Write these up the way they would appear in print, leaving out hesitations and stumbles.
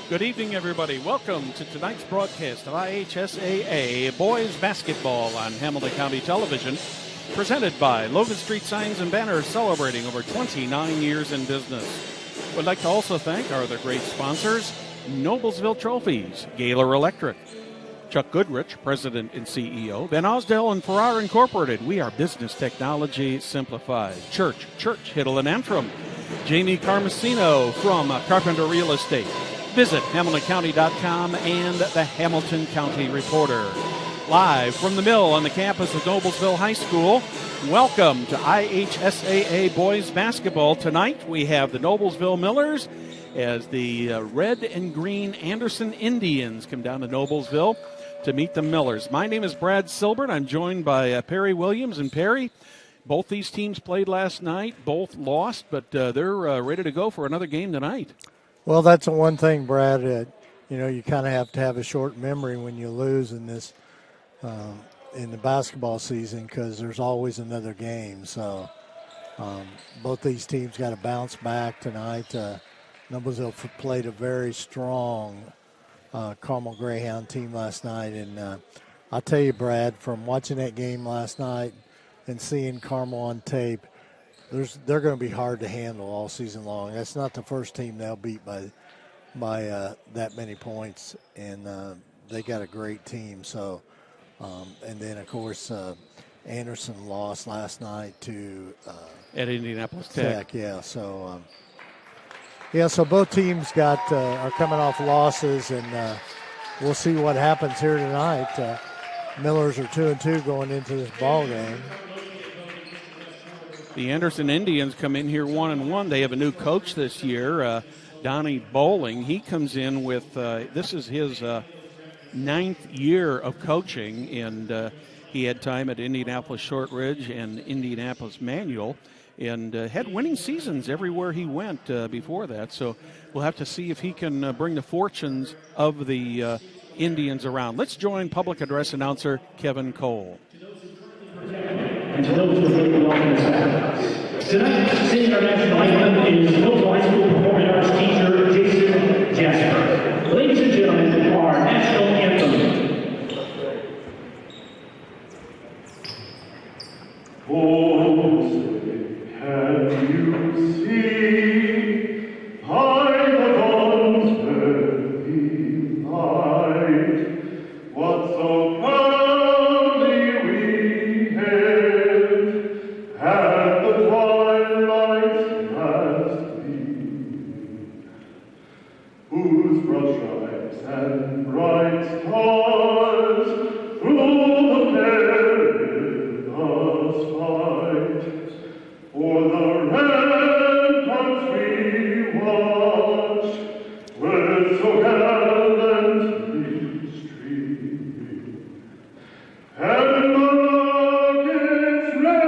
Good evening, everybody. Welcome to tonight's broadcast of IHSAA Boys Basketball on Hamilton County Television, presented by Logan Street Signs and Banners, celebrating over 29 years in business. We'd like to also thank our other great sponsors, Noblesville Trophies, Gaylor Electric, Chuck Goodrich, President and CEO, Van Osdale and Farrar Incorporated. We are business technology simplified. Church, Hiddle and Antrim, Jamie Carmesino from Carpenter Real Estate. Visit HamiltonCounty.com and the Hamilton County Reporter. Live from the mill on the campus of Noblesville High School, welcome to IHSAA Boys Basketball. Tonight we have the Noblesville Millers as the red and green Anderson Indians come down to Noblesville to meet the Millers. My name is Brad Silbert. I'm joined by Perry Williams. And Perry, both these teams played last night, both lost, but they're ready to go for another game tonight. Well, that's the one thing, Brad, you kind of have to have a short memory when you lose in this in the basketball season, because there's always another game. So both these teams got to bounce back tonight. Noblesville played a very strong Carmel Greyhound team last night. And I'll tell you, Brad, from watching that game last night and seeing Carmel on tape, they're going to be hard to handle all season long. That's not the first team they'll beat by that many points, and they got a great team. So, and then of course Anderson lost last night to at Indianapolis Tech. Yeah. So so both teams are coming off losses, and we'll see what happens here tonight. Millers are 2-2 going into this ball game. The Anderson Indians come in here 1-1. They have a new coach this year, Donnie Bowling. He comes in with this is his 9th year of coaching, and he had time at Indianapolis Shortridge and Indianapolis Manual, and had winning seasons everywhere he went before that. So we'll have to see if he can bring the fortunes of the Indians around. Let's join public address announcer Kevin Cole. And to those who are welcome to sacrifice. Tonight, singing our national anthem is Noblesville High School Performing Arts teacher Jason Jasper. Ladies and gentlemen, our national anthem. Oh, can you see high the very light? What so proudly we hailed at the twilight's last gleam, whose broad stripes and bright stars through the perilous fight for the ramparts we watched with so gallantly streaming, and the rockets red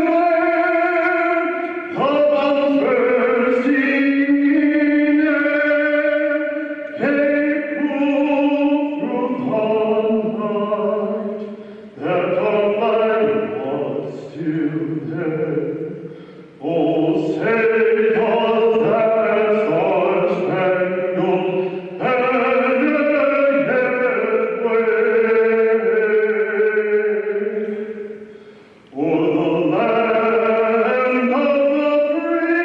glare above bursting in air gave proof through the night that our flag was still there. Oh, say does that star-spangled banner yet wave o'er the land of the free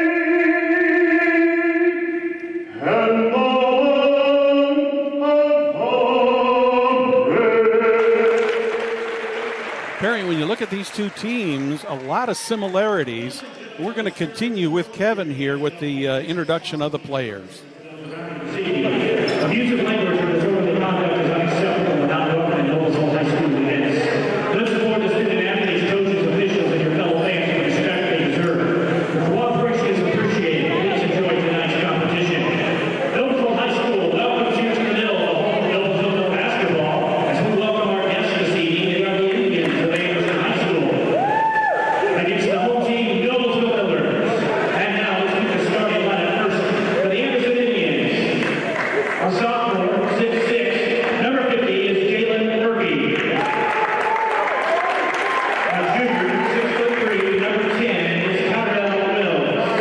and the home of the brave? Perry, when you look at these two teams, a lot of similarities. We're going to continue with Kevin here with the introduction of the players. Abusive language or disorderly conduct is unacceptable and not welcome in Noblesville High School events. Let's support the student athletes, coaches, officials, and your fellow fans with the respect they deserve. Your cooperation is appreciated. Please enjoy tonight's competition. Noblesville High School welcomes you to the middle of home Noblesville basketball as we welcome our guests this evening. They are the Indians of Anderson High School against the home team Noblesville Millers. And now let's get the starting lineup first for the Anderson Indians. Our sophomore, 6'6", number 50 is Jalen Irby. Our junior, 6'3", number 10 is Connell Mills.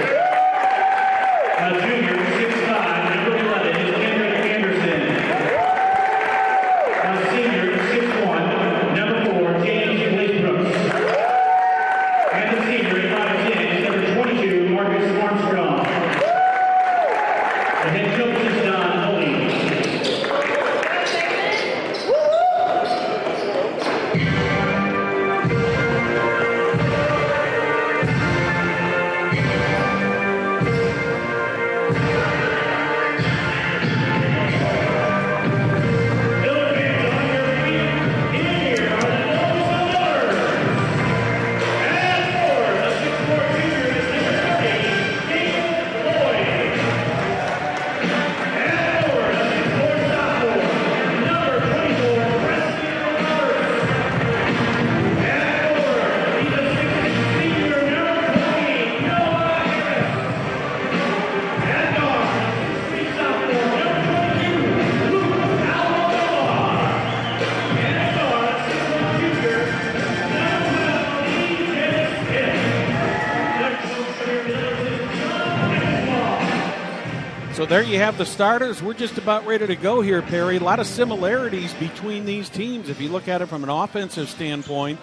Our junior, 6'5", number 11 is Kendrick So there you have the starters. We're just about ready to go here, Perry. A lot of similarities between these teams. If you look at it from an offensive standpoint,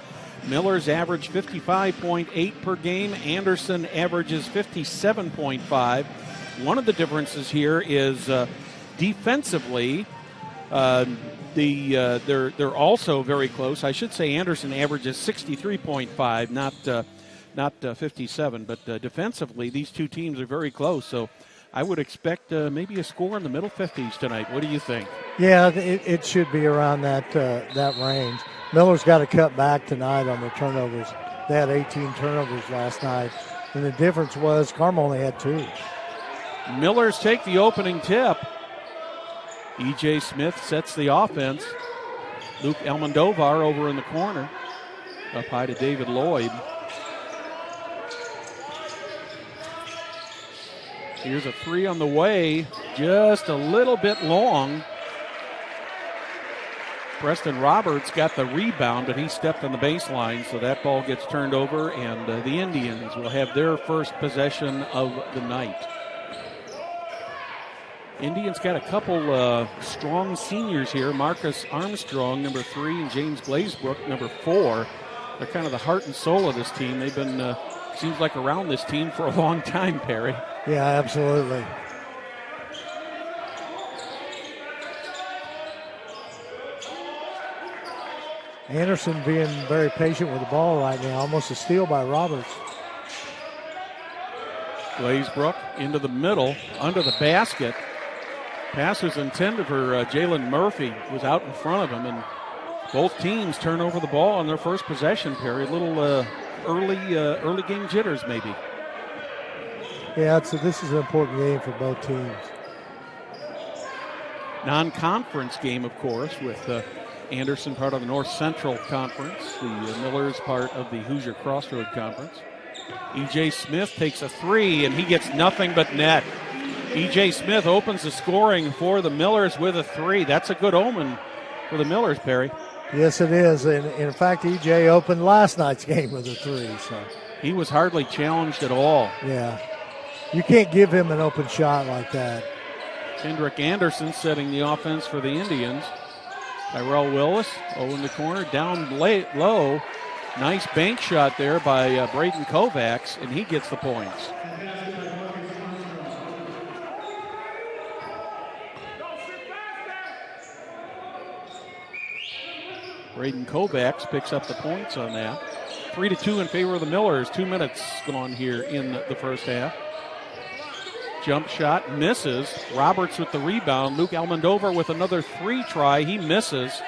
Miller's average 55.8 per game. Anderson averages 57.5. One of the differences here is defensively, they're also very close. I should say Anderson averages 63.5, not 57. But defensively, these two teams are very close. So I would expect maybe a score in the middle 50s tonight. What do you think? Yeah, it should be around that range. Miller's got to cut back tonight on the turnovers. They had 18 turnovers last night, and the difference was Carmel only had 2. Millers take the opening tip. E.J. Smith sets the offense. Luke Almondovar over in the corner. Up high to David Lloyd. Here's a 3 on the way, just a little bit long. Preston Roberts got the rebound, but he stepped on the baseline, so that ball gets turned over, and the Indians will have their first possession of the night. Indians got a couple strong seniors here. Marcus Armstrong, number 3, and James Glazebrook, number 4. They're kind of the heart and soul of this team. They've been, seems like, around this team for a long time, Perry. Yeah, absolutely. Anderson being very patient with the ball right now. Almost a steal by Roberts. Glazebrook into the middle, under the basket. Pass was intended for Jalen Murphy, was out in front of him, and both teams turn over the ball on their first possession, Perry. A little early game jitters, maybe. Yeah, this is an important game for both teams. Non-conference game, of course, with Anderson part of the North Central Conference, the Millers part of the Hoosier Crossroad Conference. E.J. Smith takes a 3, and he gets nothing but net. E.J. Smith opens the scoring for the Millers with a 3. That's a good omen for the Millers, Perry. Yes, it is. And in fact, E.J. opened last night's game with a 3. So he was hardly challenged at all. Yeah. You can't give him an open shot like that. Kendrick Anderson setting the offense for the Indians. Tyrell Willis, in the corner, down low. Nice bank shot there by Braden Kovacs, and he gets the points. Braden Kovacs picks up the points on that. 3-2 in favor of the Millers. 2 minutes gone here in the first half. Jump shot misses. Roberts with the rebound. Luke Almondovar with another 3 try. He misses.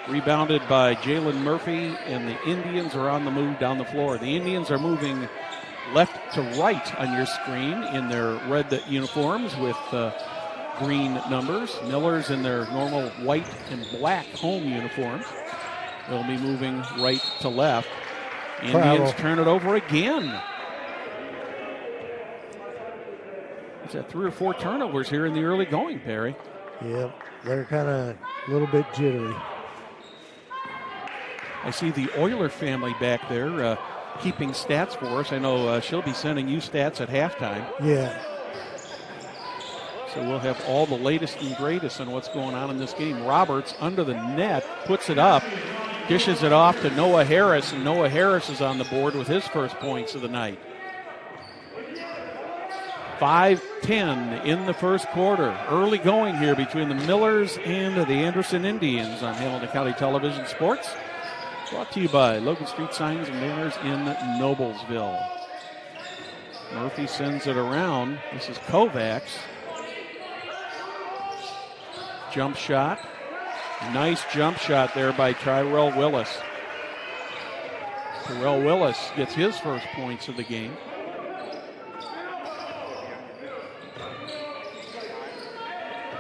Rebounded by Jalen Murphy, and the Indians are on the move down the floor. The Indians are moving left to right on your screen in their red uniforms with green numbers. Millers in their normal white and black home uniforms. They'll be moving right to left. Indians turn it over again. It's at 3 or 4 turnovers here in the early going, Perry. Yep, they're kind of a little bit jittery. I see the Euler family back there keeping stats for us. I know she'll be sending you stats at halftime. Yeah. So we'll have all the latest and greatest on what's going on in this game. Roberts under the net, puts it up, dishes it off to Noah Harris, and Noah Harris is on the board with his first points of the night. 5:10 in the first quarter. Early going here between the Millers and the Anderson Indians on Hamilton County Television Sports. Brought to you by Logan Street Signs and Banners in Noblesville. Murphy sends it around. This is Kovacs. Jump shot. Nice jump shot there by Tyrell Willis. Tyrell Willis gets his first points of the game.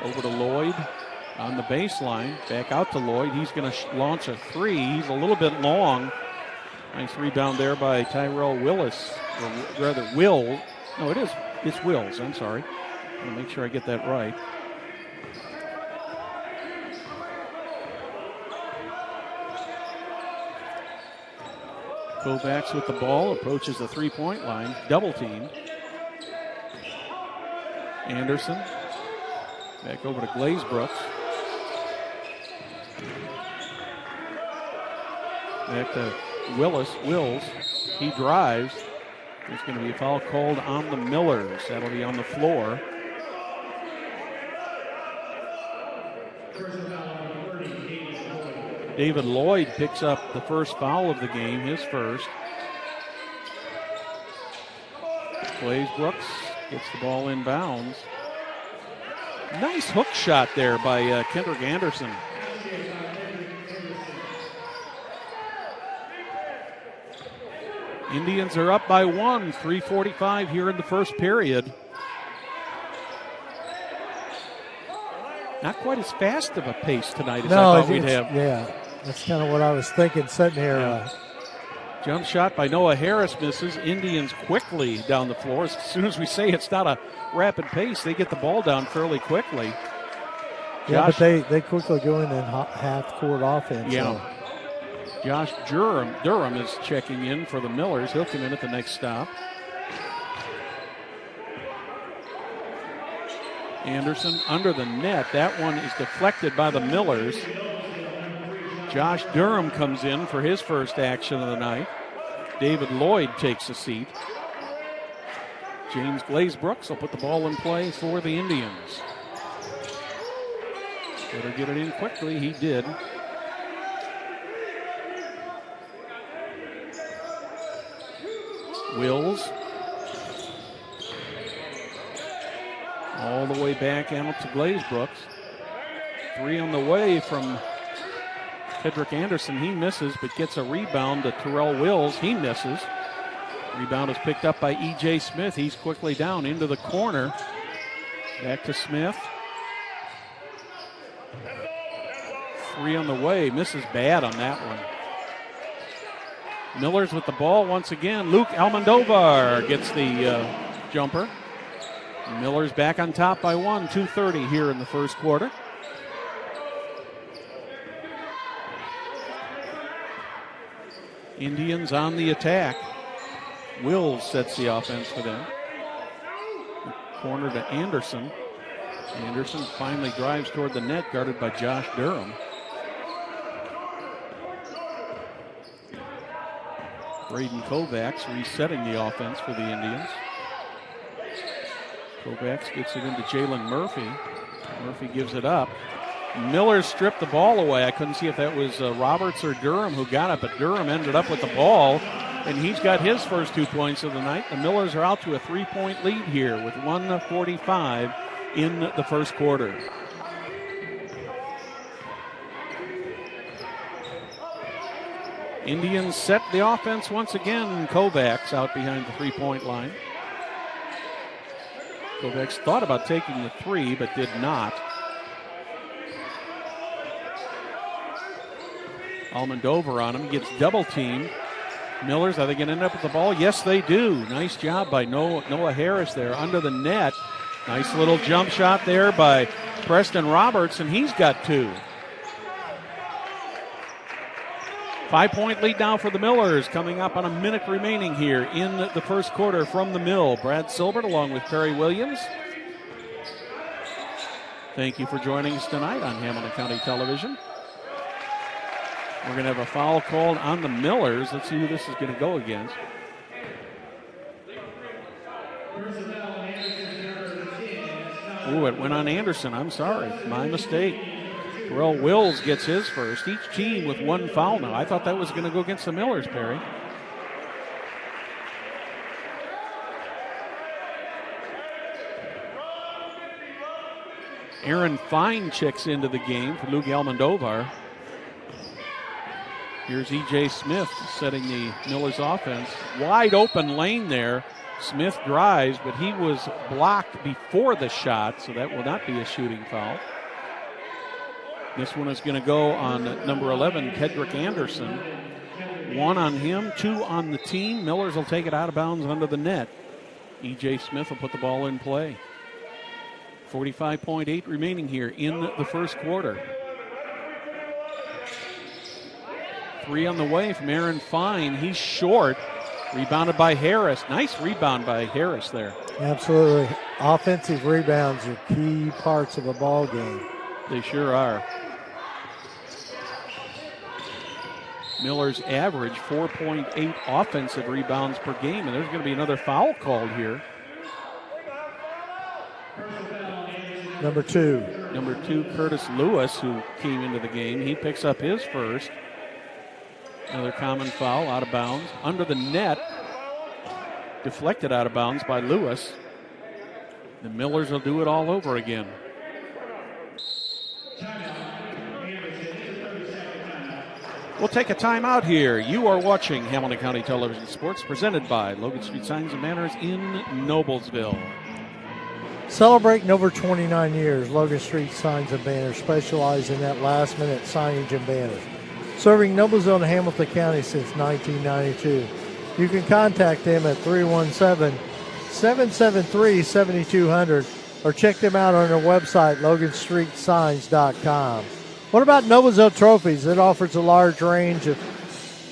Over to Lloyd on the baseline. Back out to Lloyd. He's going to launch a three. He's a little bit long. Nice rebound there by Tyrell Willis. Or rather, Will. No, it is. It's Wills. I'm sorry. I want to make sure I get that right. Kovacs with the ball, approaches the three-point line, double team. Anderson, back over to Glazebrook. Back to Wills, he drives. There's going to be a foul called on the Millers. That'll be on the floor. David Lloyd picks up the first foul of the game, his first. Glazebrook gets the ball inbounds. Nice hook shot there by Kendrick Anderson. Indians are up by 1, 3:45 here in the first period. Not quite as fast of a pace tonight as I thought we'd have. Yeah, that's kind of what I was thinking sitting here. Yeah. Jump shot by Noah Harris misses. Indians quickly down the floor. As soon as we say it's not a rapid pace, they get the ball down fairly quickly. Yeah, but they quickly go in half-court offense. Yeah. So. Josh Durham is checking in for the Millers. He'll come in at the next stop. Anderson under the net. That one is deflected by the Millers. Josh Durham comes in for his first action of the night. David Lloyd takes a seat. James Glazebrook will put the ball in play for the Indians. Better get it in quickly. He did. Wills. All the way back out to Glazebrook. Three on the way from Kendrick Anderson. He misses, but gets a rebound to Terrell Wills. He misses. Rebound is picked up by E.J. Smith. He's quickly down into the corner. Back to Smith. Three on the way. Misses bad on that one. Millers with the ball once again. Luke Almondovar gets the jumper. Millers back on top by 1, 2:30 here in the first quarter. Indians on the attack. Wills sets the offense for them. Corner to Anderson. Anderson finally drives toward the net, guarded by Josh Durham. Braden Kovacs resetting the offense for the Indians. Kovacs gets it into Jalen Murphy. Murphy gives it up. Miller stripped the ball away. I couldn't see if that was Roberts or Durham who got it, but Durham ended up with the ball, and he's got his first 2 points of the night. The Millers are out to a 3-point lead here with 1:45 in the first quarter. Indians set the offense once again. Kovacs out behind the 3-point line. Kovacs thought about taking the three, but did not. Almondovar on him. He gets double teamed. Millers, are they going to end up with the ball? Yes, they do. Nice job by Noah Harris there under the net. Nice little jump shot there by Preston Roberts, and he's got 2. 5-point lead now for the Millers, coming up on a minute remaining here in the first quarter from the Mill. Brad Silbert along with Perry Williams. Thank you for joining us tonight on Hamilton County Television. We're going to have a foul called on the Millers. Let's see who this is going to go against. Personnel, Anderson Ooh, it went on Anderson. I'm sorry. My mistake. Terrell Wills gets his first. Each team with one foul now. I thought that was going to go against the Millers, Perry. Aaron Fine checks into the game for Luke Almondovar. Here's E.J. Smith setting the Millers offense. Wide open lane there. Smith drives, but he was blocked before the shot, so that will not be a shooting foul. This one is going to go on number 11, Kedrick Anderson. 1 on him, 2 on the team. Millers will take it out of bounds under the net. E.J. Smith will put the ball in play. 45.8 remaining here in the first quarter. 3 on the way from Aaron Fine. He's short. Rebounded by Harris. Nice rebound by Harris there. Absolutely. Offensive rebounds are key parts of a ball game. They sure are. Millers average 4.8 offensive rebounds per game, and there's going to be another foul called here. Number 2. Number 2, Curtis Lewis, who came into the game. He picks up his first. Another common foul, out of bounds. Under the net, deflected out of bounds by Lewis. The Millers will do it all over again. We'll take a timeout here. You are watching Hamilton County Television Sports, presented by Logan Street Signs and Banners in Noblesville. Celebrating over 29 years, Logan Street Signs and Banners specialize in that last-minute signage and banners. Serving Noblesville and Hamilton County since 1992. You can contact them at 317-773-7200 or check them out on their website, loganstreetsigns.com. What about Noblesville Trophies? It offers a large range of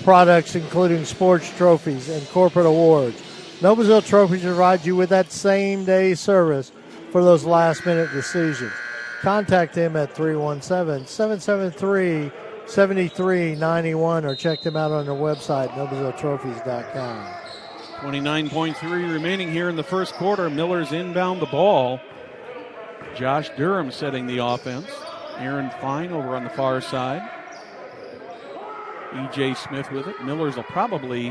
products, including sports trophies and corporate awards. Noblesville Trophies provide you with that same-day service for those last-minute decisions. Contact them at 317-773-7391 or check them out on their website, noblesvilletrophies.com. 29.3 remaining here in the first quarter. Millers inbound the ball. Josh Durham setting the offense. Aaron Fine over on the far side. E.J. Smith with it. Millers will probably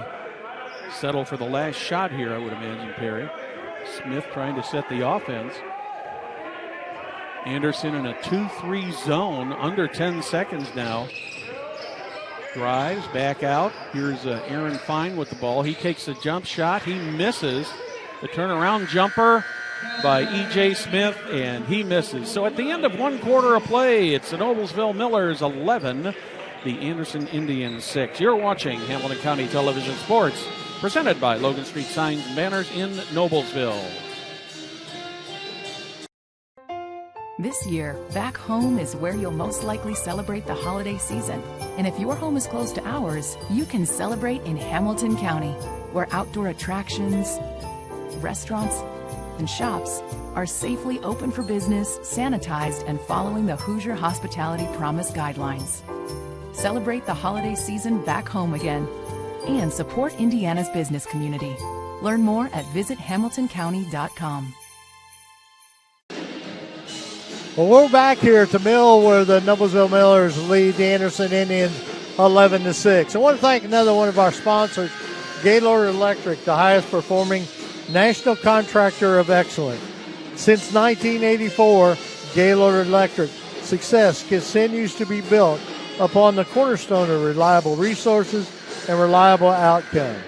settle for the last shot here, I would imagine, Perry. Smith trying to set the offense. Anderson in a 2-3 zone, under 10 seconds now. Drives, back out. Here's Aaron Fine with the ball. He takes a jump shot. He misses. The turnaround jumper by E.J. Smith, and he misses. So at the end of one quarter of play, it's the Noblesville Millers 11, the Anderson Indians 6. You're watching Hamilton County Television Sports, presented by Logan Street Signs and Banners in Noblesville. This year, back home is where you'll most likely celebrate the holiday season. And if your home is close to ours, you can celebrate in Hamilton County, where outdoor attractions, restaurants, and shops are safely open for business, sanitized, and following the Hoosier Hospitality Promise guidelines. Celebrate the holiday season back home again and support Indiana's business community. Learn more at visithamiltoncounty.com. Well, we're back here at the mill where the Noblesville Millers lead the Anderson Indians 11-6. I want to thank another one of our sponsors, Gaylord Electric, the highest performing national contractor of excellence. Since 1984, Gaylord Electric success continues to be built upon the cornerstone of reliable resources and reliable outcomes.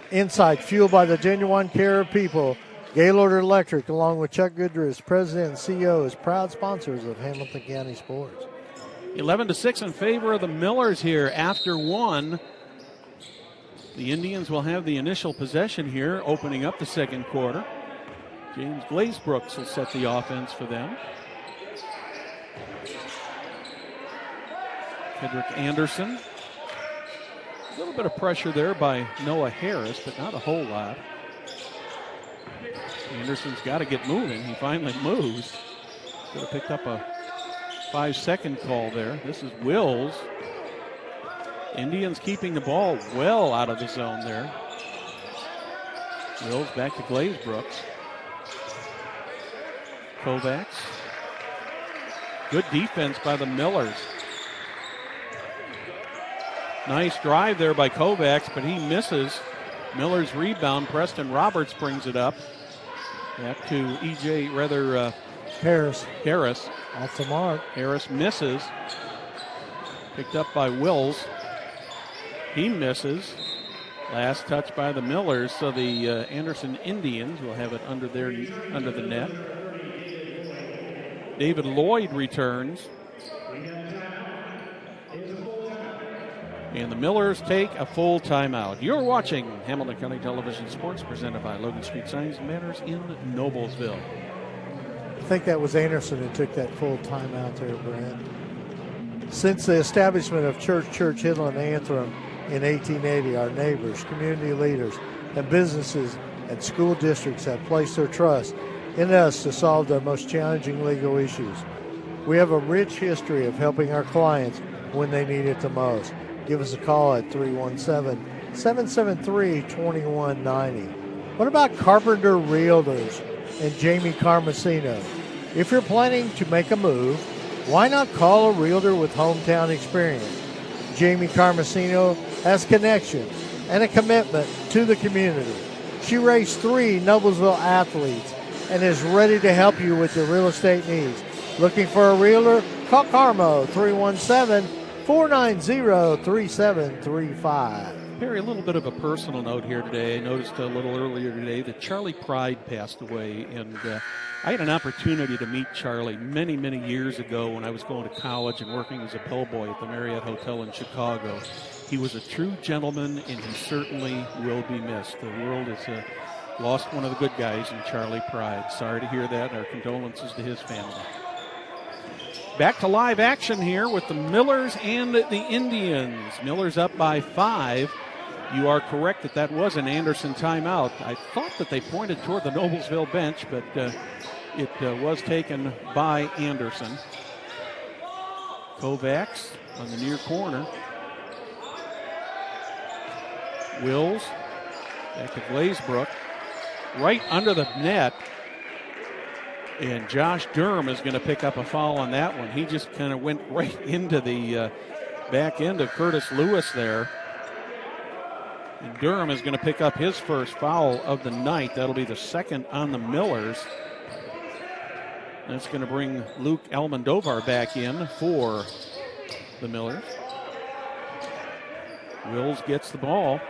Insight fueled by the genuine care of people. Gaylord Electric, along with Chuck Goodrich, President and CEO, is proud sponsors of Hamilton County Sports. 11-6 in favor of the Millers here after one. The Indians will have the initial possession here, opening up the second quarter. James Glazebrook will set the offense for them. Kedrick Anderson. A little bit of pressure there by Noah Harris, but not a whole lot. Anderson's got to get moving. He finally moves. Could have picked up a 5-second call there. This is Wills. Indians keeping the ball well out of the zone there. Wills back to Glazebrook. Kovacs. Good defense by the Millers. Nice drive there by Kovacs, but he misses. Miller's rebound. Preston Roberts brings it up. Back to Harris. Off the mark. Harris misses. Picked up by Wills. He misses. Last touch by the Millers, so the Anderson Indians will have it under the net. David Lloyd returns. And the Millers take a full timeout. You're watching Hamilton County Television Sports presented by Logan Street Signs and Banners in Noblesville. I think that was Anderson who took that full timeout there, Brent. Since the establishment of Church Hill and Antrim in 1880, our neighbors, community leaders, and businesses and school districts have placed their trust in us to solve their most challenging legal issues. We have a rich history of helping our clients when they need it the most. Give us a call at 317-773-2190. What about Carpenter Realtors and Jamie Carmesino? If you're planning to make a move, why not call a realtor with hometown experience? Jamie Carmesino has connections and a commitment to the community. She raised 3 Noblesville athletes and is ready to help you with your real estate needs. Looking for a realtor? Call Carmo 317-490-3735. Perry, a little bit of a personal note here today. I noticed a little earlier today that Charlie Pride passed away, and I had an opportunity to meet Charlie many, many years ago when I was going to college and working as a bellboy at the Marriott Hotel in Chicago. He was a true gentleman, and he certainly will be missed. The world has lost one of the good guys in Charlie Pride. Sorry to hear that. Our condolences to his family. Back to live action here with the Millers and the Indians. Millers up by 5. You are correct that was an Anderson timeout. I thought that they pointed toward the Noblesville bench, but it was taken by Anderson. Kovacs on the near corner. Wills back to Glazebrook. Right under the net. And Josh Durham is going to pick up a foul on that one. He just kind of went right into the back end of Curtis Lewis there. And Durham is going to pick up his first foul of the night. That'll be the second on the Millers. That's going to bring Luke Almondovar back in for the Millers. Wills gets the ball.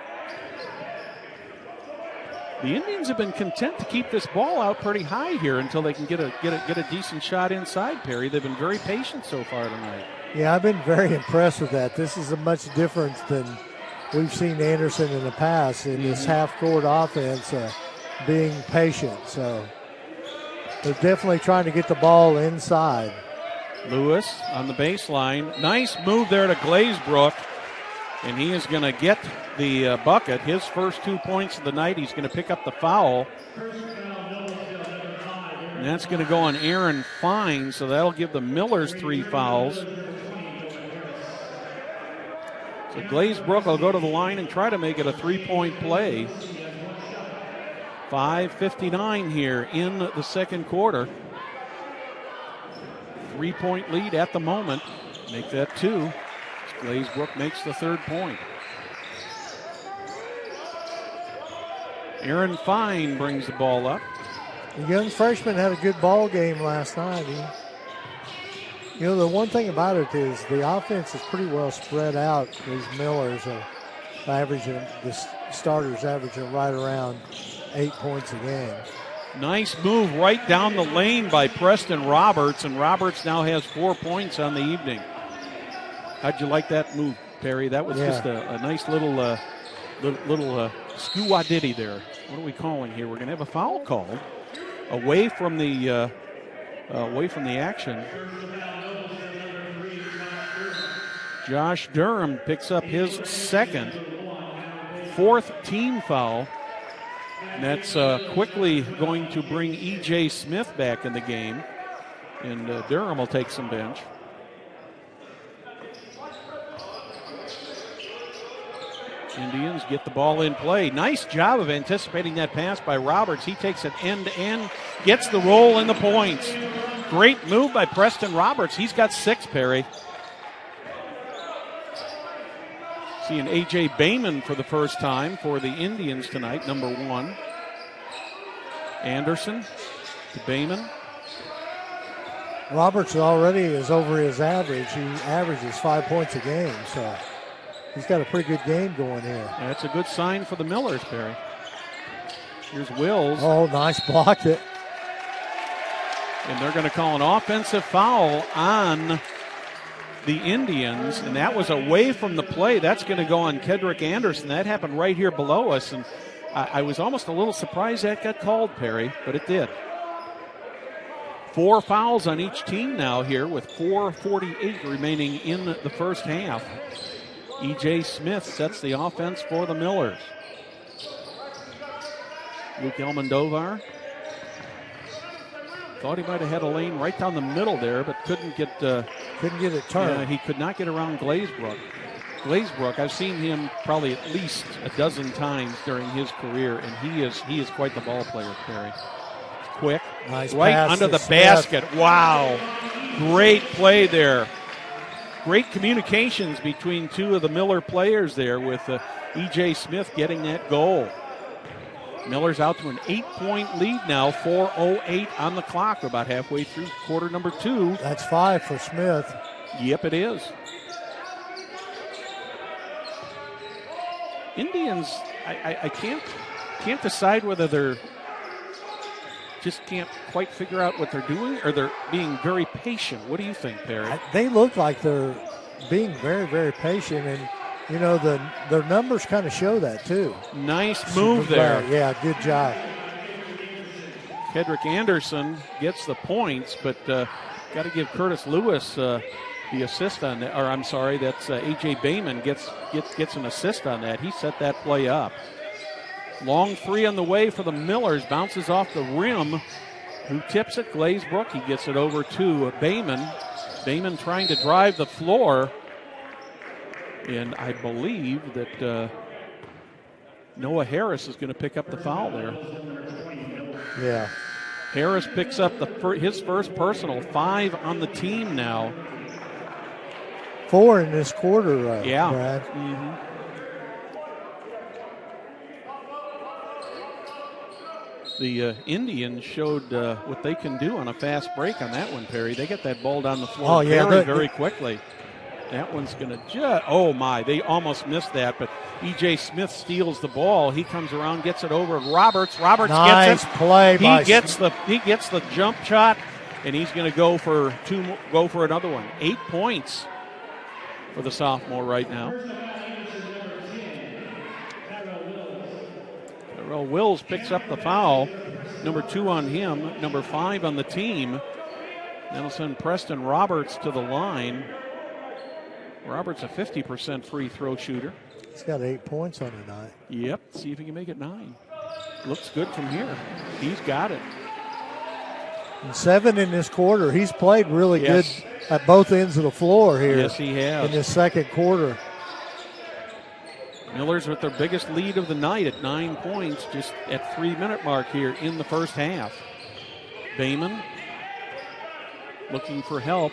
The Indians have been content to keep this ball out pretty high here until they can get a decent shot inside, Perry. They've been very patient so far tonight. Yeah, I've been very impressed with that. This is a much different than we've seen Anderson in the past in this half-court offense, being patient. So they're definitely trying to get the ball inside. Lewis on the baseline. Nice move there to Glazebrook. And he is going to get the bucket. His first 2 points of the night. He's going to pick up the foul. And that's going to go on Aaron Fine, so that'll give the Millers 3 fouls. So Glazebrook will go to the line and try to make it a 3-point play. 5:59 here in the second quarter. 3-point lead at the moment. Make that 2. Glazebrook makes the 3rd point. Aaron Fine brings the ball up. The young freshman had a good ball game last night. The one thing about it is the offense is pretty well spread out. These Millers are averaging, the starters averaging right around 8 points a game. Nice move right down the lane by Preston Roberts, and Roberts now has 4 points on the evening. How'd you like that move, Perry? That was just a nice little skew-a-ditty there. What are we calling here? We're going to have a foul called away from the action. Josh Durham picks up his 2nd, 4th team foul. And that's quickly going to bring E.J. Smith back in the game. And Durham will take some bench. Indians get the ball in play. Nice job of anticipating that pass by Roberts. He takes it end to end, gets the roll and the points. Great move by Preston Roberts. He's got 6, Perry. Seeing A.J. Bayman for the first time for the Indians tonight, number 1. Anderson to Bayman. Roberts already is over his average. He averages 5 points a game, so he's got a pretty good game going here. That's a good sign for the Millers, Perry. Here's Wills. Oh, nice block it. And they're going to call an offensive foul on the Indians, and that was away from the play. That's going to go on Kedrick Anderson. That happened right here below us, and I was almost a little surprised that got called, Perry, but it did. 4 fouls on each team now here with 4:48 remaining in the first half. E.J. Smith sets the offense for the Millers. Luke Elmandovar thought he might have had a lane right down the middle there, but couldn't get it turned. He could not get around Glazebrook. Glazebrook, I've seen him probably at least a dozen times during his career, and he is quite the ball player, Perry. Quick, nice right pass under the Smith. basket. Wow, great play there. Great communications between 2 of the Miller players there with E.J. Smith getting that goal. Miller's out to an 8-point lead now, 4:08 on the clock. We're about halfway through quarter number 2. That's 5 for Smith. Yep, it is. Indians, I can't decide whether they're just can't quite figure out what they're doing or they're being very patient. What do you think, Perry? They look like they're being very, very patient, and you know their numbers kind of show that too. Nice move there. Yeah, good job. Kedrick Anderson gets the points, but got to give Curtis Lewis the assist on that. Or I'm sorry, that's A.J. Bayman gets an assist on that. He set that play up. Long 3 on the way for the Millers. Bounces off the rim. Who tips it? Glazebrook. He gets it over to Bayman. Bayman trying to drive the floor. And I believe that Noah Harris is going to pick up the foul there. Yeah. Harris picks up his first personal. 5 on the team now. 4 in this quarter, yeah. Brad. Mm-hmm. The Indians showed what they can do on a fast break on that one, Perry. They get that ball down the floor very quickly. That one's going to oh my, they almost missed that, but E.J. Smith steals the ball. He comes around, gets it over to Roberts. Roberts nice gets it. Play he gets the jump shot, and he's going to go for another one. 8 points for the sophomore right now. Tyrell Wills picks up the foul. Number 2 on him, number 5 on the team. That'll send Preston Roberts to the line. Roberts a 50% free throw shooter. He's got 8 points on the night. Yep, see if he can make it 9. Looks good from here. He's got it. And 7 in this quarter. He's played really good at both ends of the floor here. Yes, he has. In this second quarter. Millers with their biggest lead of the night at 9 points, just at 3-minute mark here in the first half. Bayman looking for help.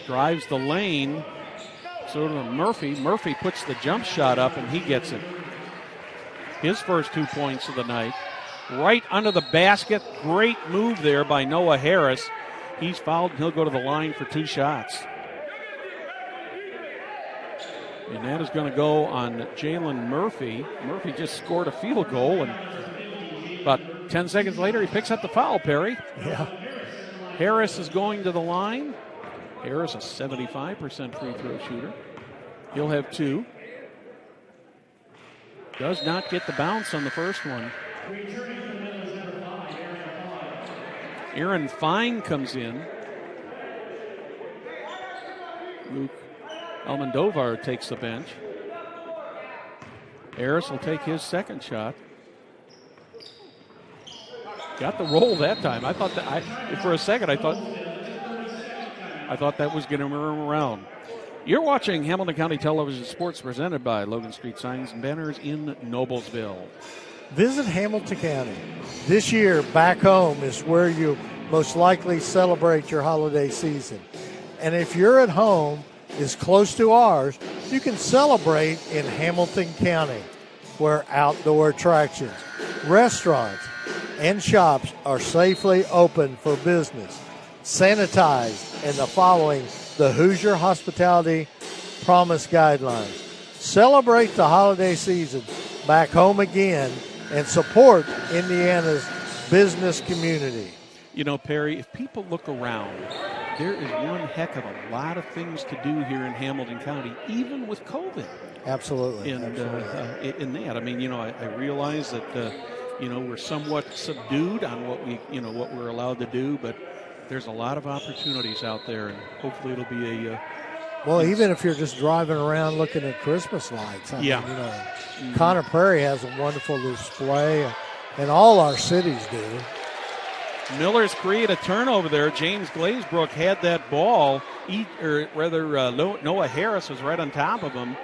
Drives the lane. So to Murphy. Murphy puts the jump shot up, and he gets it. His first 2 points of the night. Right under the basket. Great move there by Noah Harris. He's fouled, and he'll go to the line for 2 shots. And that is going to go on Jalen Murphy. Murphy just scored a field goal, and about 10 seconds later, he picks up the foul, Perry. Yeah. Harris is going to the line. Harris, a 75% free throw shooter. He'll have 2. Does not get the bounce on the first one. Aaron Fine comes in. Luke Elmandovar takes the bench. Harris will take his second shot. Got the roll that time. I thought that for a second I thought that was going to run around. You're watching Hamilton County Television Sports presented by Logan Street Signs and Banners in Noblesville. Visit Hamilton County. This year, back home is where you most likely celebrate your holiday season. And if you're at home is close to ours, you can celebrate in Hamilton County, where outdoor attractions, restaurants, and shops are safely open for business, sanitized, and following the Hoosier Hospitality Promise Guidelines. Celebrate the holiday season back home again and support Indiana's business community. You know, Perry, if people look around, there is one heck of a lot of things to do here in Hamilton County, even with COVID. Absolutely. And absolutely. In that, I mean, you know, I realize that, you know, we're somewhat subdued on what what we're allowed to do, but there's a lot of opportunities out there, and hopefully it'll be a well, even if you're just driving around looking at Christmas lights. I mean, you know, Conner Prairie has a wonderful display, and all our cities do. Millers create a turnover there. James Glazebrook had that ball, Noah Harris was right on top of him,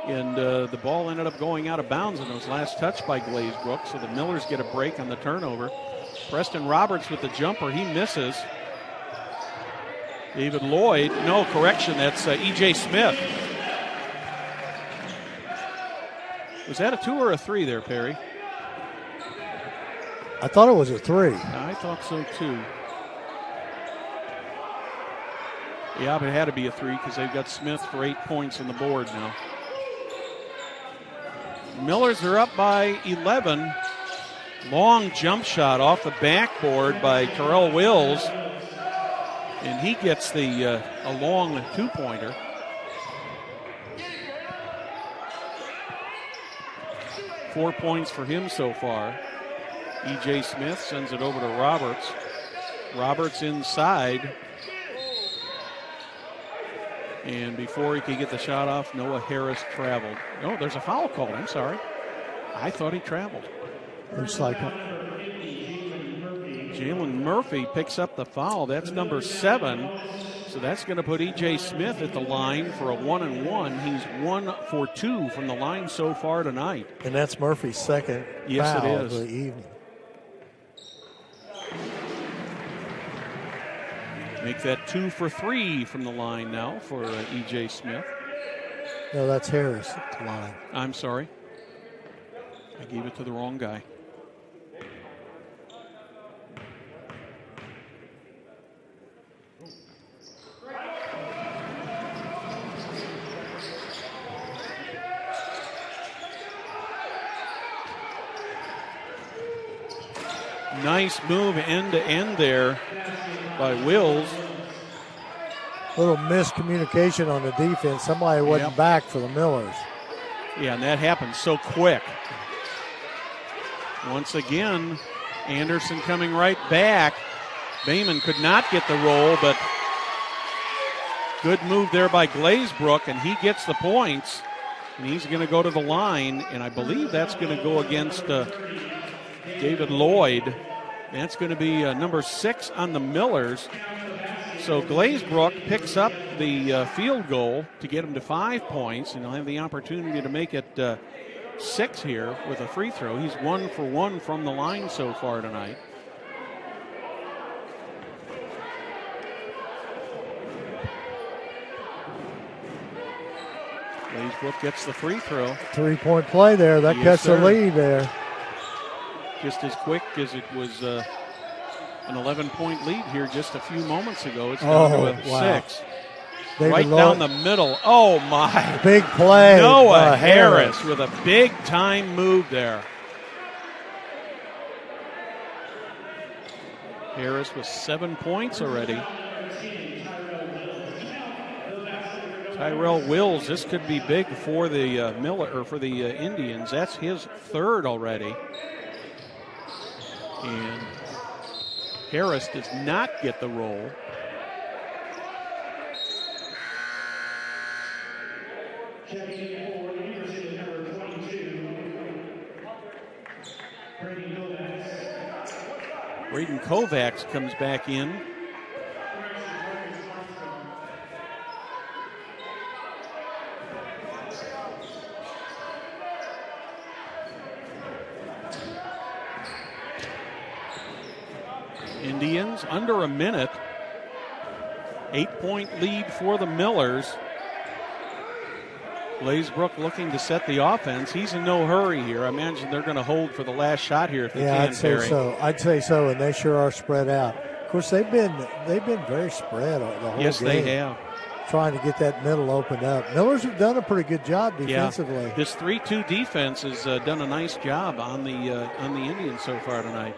and the ball ended up going out of bounds, and it was last touched by Glazebrook, so the Millers get a break on the turnover. Preston Roberts with the jumper, he misses. David Lloyd, no, correction, that's E.J. Smith. Was that a 2 or a 3 there, Perry? I thought it was a 3. I thought so, too. Yeah, but it had to be a 3 because they've got Smith for 8 points on the board now. Millers are up by 11. Long jump shot off the backboard by Terrell Wills. And he gets a long 2-pointer. Four points for him so far. E.J. Smith sends it over to Roberts. Roberts inside. And before he could get the shot off, Noah Harris traveled. Oh, there's a foul called. I'm sorry. I thought he traveled. Looks like it. Jalen Murphy picks up the foul. That's number 7. So that's going to put E.J. Smith at the line for a 1-and-1. He's 1 for 2 from the line so far tonight. And that's Murphy's second foul of the evening. Make that 2 for 3 from the line now for E.J. Smith. No, that's Harris at the line. I'm sorry. I gave it to the wrong guy. Nice move end to end there by Wills. Little miscommunication on the defense. Somebody wasn't back for the Millers. Yeah, and that happened so quick. Once again, Anderson coming right back. Bayman could not get the roll, but good move there by Glazebrook, and he gets the points. And he's going to go to the line, and I believe that's going to go against David Lloyd. That's going to be number 6 on the Millers. So Glazebrook picks up the field goal to get him to 5 points, and he'll have the opportunity to make it 6 here with a free throw. He's 1 for 1 from the line so far tonight. Glazebrook gets the free throw. 3-point play there. That cuts the lead there. Just as quick as it was an 11-point lead here just a few moments ago. It's down to a 6. David right Lloyd. Down the middle. Oh, my. Big play. Noah Harris with a big-time move there. Harris with 7 points already. Tyrell Wills, this could be big for the Indians. That's his 3rd already. And Harris does not get the roll. Braden Kovacs comes back in. Indians. Under a minute. 8-point lead for the Millers. Glazebrook looking to set the offense. He's in no hurry here. I imagine they're going to hold for the last shot here if they can. I'd say so. I'd say so, and they sure are spread out. Of course, they've been very spread the whole game. Yes, they have. Trying to get that middle opened up. Millers have done a pretty good job defensively. Yeah. This 3-2 defense has done a nice job on the Indians so far tonight.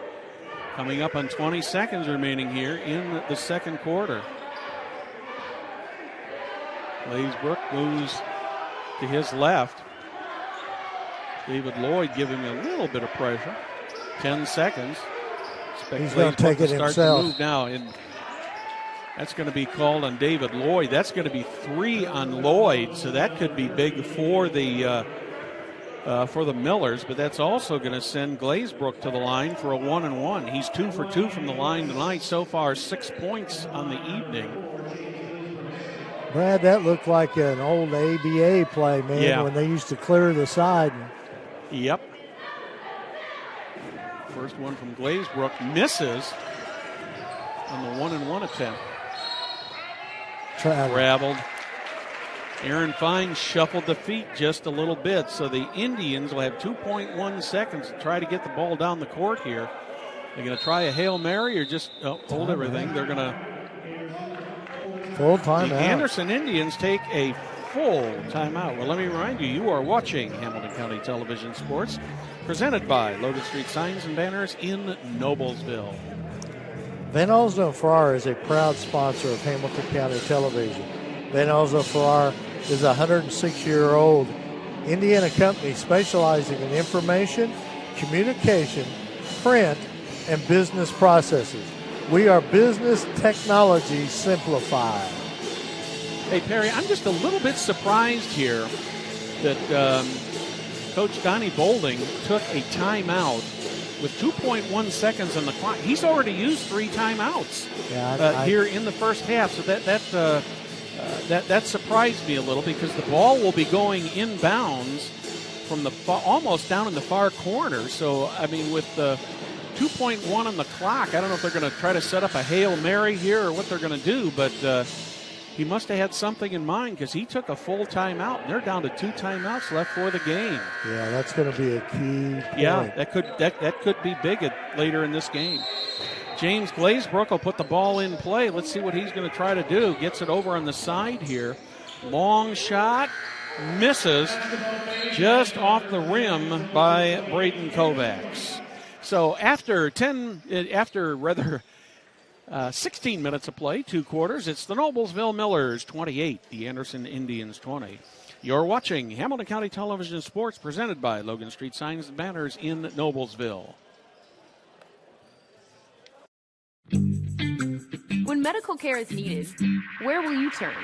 Coming up on 20 seconds remaining here in the second quarter. Glazebrook moves to his left. David Lloyd giving a little bit of pressure. 10 seconds. He's going to take it start himself. To move now, and that's going to be called on David Lloyd. That's going to be 3 on Lloyd, so that could be big for the Millers, but that's also going to send Glazebrook to the line for a 1-and-1. He's 2 for 2 from the line tonight. So far, 6 points on the evening. Brad, that looked like an old ABA play, man, when they used to clear the side. Yep. First one from Glazebrook misses on the 1-and-1 attempt. Traveled. Aaron Fine shuffled the feet just a little bit, so the Indians will have 2.1 seconds to try to get the ball down the court here. They're going to try a Hail Mary or just hold everything. They're going to full timeout. The Anderson Indians take a full timeout. Well, let me remind you, you are watching Hamilton County Television Sports, presented by Logan Street Signs and Banners in Noblesville. Van Alzo Farrar is a proud sponsor of Hamilton County Television. Van Alzo Farrar is a 106-year-old Indiana company specializing in information, communication, print, and business processes. We are business technology simplified. Hey, Perry, I'm just a little bit surprised here that Coach Donnie Boulding took a timeout with 2.1 seconds on the clock. He's already used 3 timeouts here in the first half, so that surprised me a little because the ball will be going inbounds from the almost down in the far corner. So, I mean, with the 2.1 on the clock, I don't know if they're going to try to set up a Hail Mary here or what they're going to do, but he must have had something in mind because he took a full timeout, and they're down to 2 timeouts left for the game. Yeah, that's going to be a key point. Yeah, that could be big later in this game. James Glazebrook will put the ball in play. Let's see what he's going to try to do. Gets it over on the side here. Long shot. Misses just off the rim by Braden Kovacs. So after 16 minutes of play, 2 quarters, it's the Noblesville Millers 28, the Anderson Indians 20. You're watching Hamilton County Television Sports, presented by Logan Street Signs and Banners in Noblesville. When medical care is needed, where will you turn?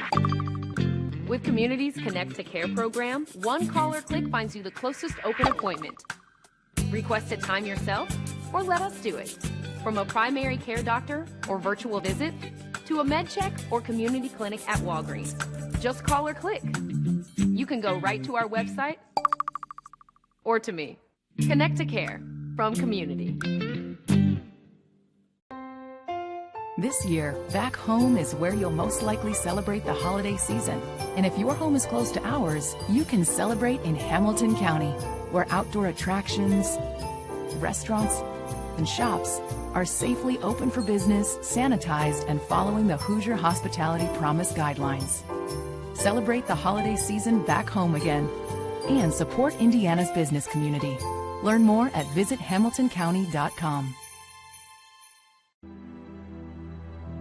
With Community's Connect to Care program, one call or click finds you the closest open appointment. Request a time yourself, or let us do it. From a primary care doctor or virtual visit, to a med check or community clinic at Walgreens. Just call or click. You can go right to our website or to me. Connect to Care from Community. This year, back home is where you'll most likely celebrate the holiday season. And if your home is close to ours, you can celebrate in Hamilton County, where outdoor attractions, restaurants, and shops are safely open for business, sanitized, and following the Hoosier Hospitality Promise guidelines. Celebrate the holiday season back home again and support Indiana's business community. Learn more at visithamiltoncounty.com.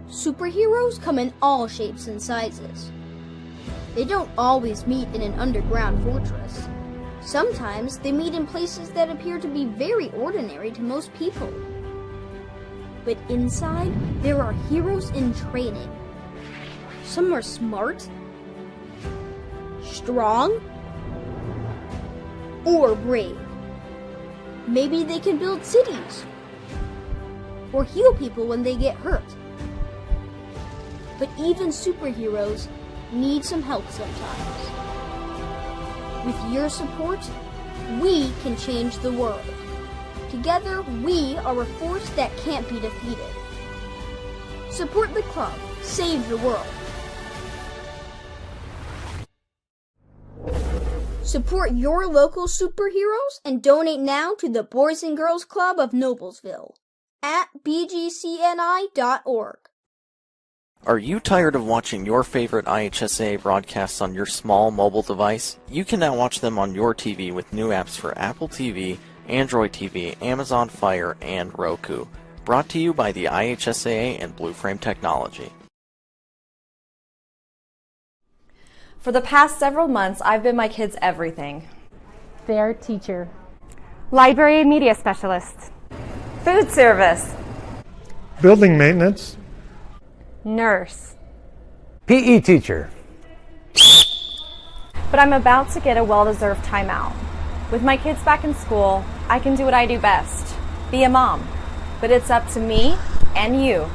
Superheroes come in all shapes and sizes. They don't always meet in an underground fortress. Sometimes they meet in places that appear to be very ordinary to most people. But inside, there are heroes in training. Some are smart, strong, or brave. Maybe they can build cities or heal people when they get hurt. But even superheroes need some help sometimes. With your support, we can change the world. Together, we are a force that can't be defeated. Support the club. Save the world. Support your local superheroes and donate now to the Boys and Girls Club of Noblesville at bgcni.org. Are you tired of watching your favorite IHSAA broadcasts on your small mobile device? You can now watch them on your TV with new apps for Apple TV, Android TV, Amazon Fire, and Roku. Brought to you by the IHSAA and Blue Frame Technology. For the past several months, I've been my kids' everything. Their teacher. Library and media specialist. Food service. Building maintenance. Nurse. PE teacher. But I'm about to get a well-deserved timeout. With my kids back in school, I can do what I do best, be a mom. But it's up to me and you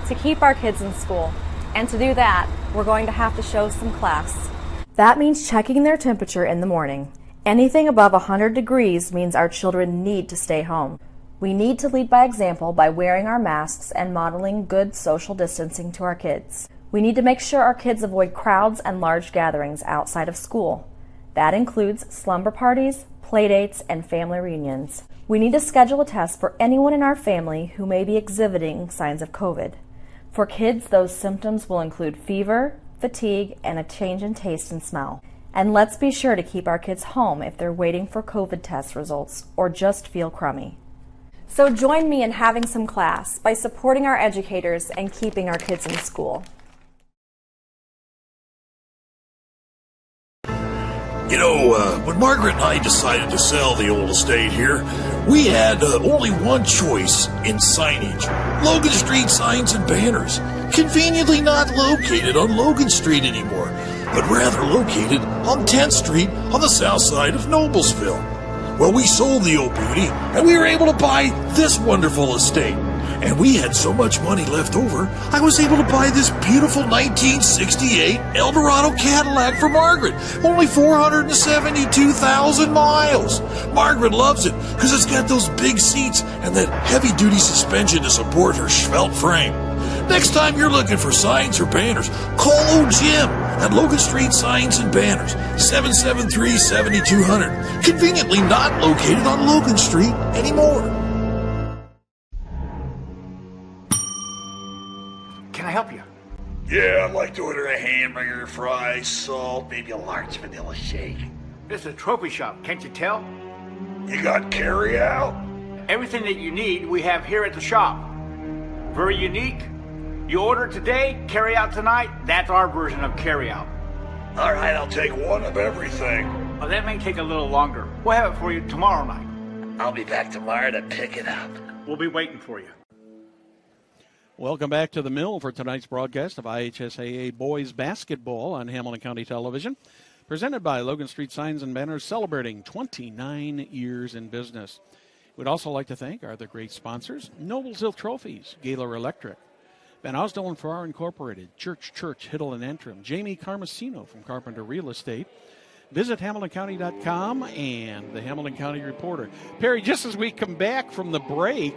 to keep our kids in school. And to do that, we're going to have to show some class. That means checking their temperature in the morning. Anything above 100 degrees means our children need to stay home. We need to lead by example by wearing our masks and modeling good social distancing to our kids. We need to make sure our kids avoid crowds and large gatherings outside of school. That includes slumber parties, playdates, and family reunions. We need to schedule a test for anyone in our family who may be exhibiting signs of COVID. For kids, those symptoms will include fever, fatigue, and a change in taste and smell. And let's be sure to keep our kids home if they're waiting for COVID test results or just feel crummy. So join me in having some class by supporting our educators and keeping our kids in school. You know, when Margaret and I decided to sell the old estate here, we had only one choice in signage. Logan Street Signs and Banners. Conveniently not located on Logan Street anymore, but rather located on 10th Street on the south side of Noblesville. Well, we sold the old beauty, and we were able to buy this wonderful estate. And we had so much money left over, I was able to buy this beautiful 1968 Eldorado Cadillac for Margaret. Only 472,000 miles. Margaret loves it because it's got those big seats and that heavy-duty suspension to support her svelte frame. Next time you're looking for signs or banners, call old Jim at Logan Street Signs and Banners, 773-7200. Conveniently not located on Logan Street anymore. Can I help you? Yeah, I'd like to order a hamburger, fries, salt, maybe a large vanilla shake. This is a trophy shop, can't you tell? You got carry-out? Everything that you need we have here at the shop. Very unique. You order today, carry out tonight. That's our version of carry out. All right, I'll take one of everything. Well, that may take a little longer. We'll have it for you tomorrow night. I'll be back tomorrow to pick it up. We'll be waiting for you. Welcome back to the Mill for tonight's broadcast of IHSAA Boys Basketball on Hamilton County Television. Presented by Logan Street Signs and Banners, celebrating 29 years in business. We'd also like to thank our other great sponsors, Noblesville Trophies, Gaylor Electric, Van Osdale and Farrar Incorporated, Church, Hiddle and Antrim, Jamie Carmesino from Carpenter Real Estate. Visit HamiltonCounty.com and the Hamilton County Reporter. Perry, just as we come back from the break,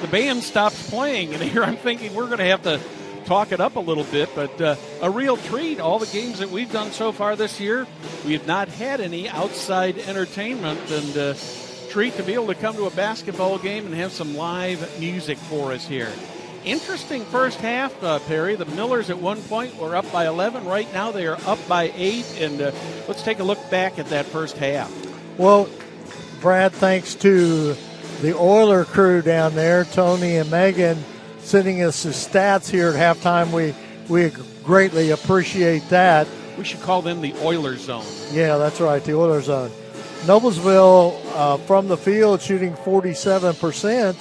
the band stops playing, and here I'm thinking we're going to have to talk it up a little bit, but a real treat. All the games that we've done so far this year, we have not had any outside entertainment, and treat to be able to come to a basketball game and have some live music for us here. Interesting first half, Perry. The Millers at one point were up by 11. Right now they are up by 8. And let's take a look back at that first half. Well, Brad, thanks to the Oiler crew down there, Tony and Megan, sending us the stats here at halftime. We greatly appreciate that. We should call them the Oiler Zone. Yeah, that's right, the Oiler Zone. Noblesville from the field shooting 47%.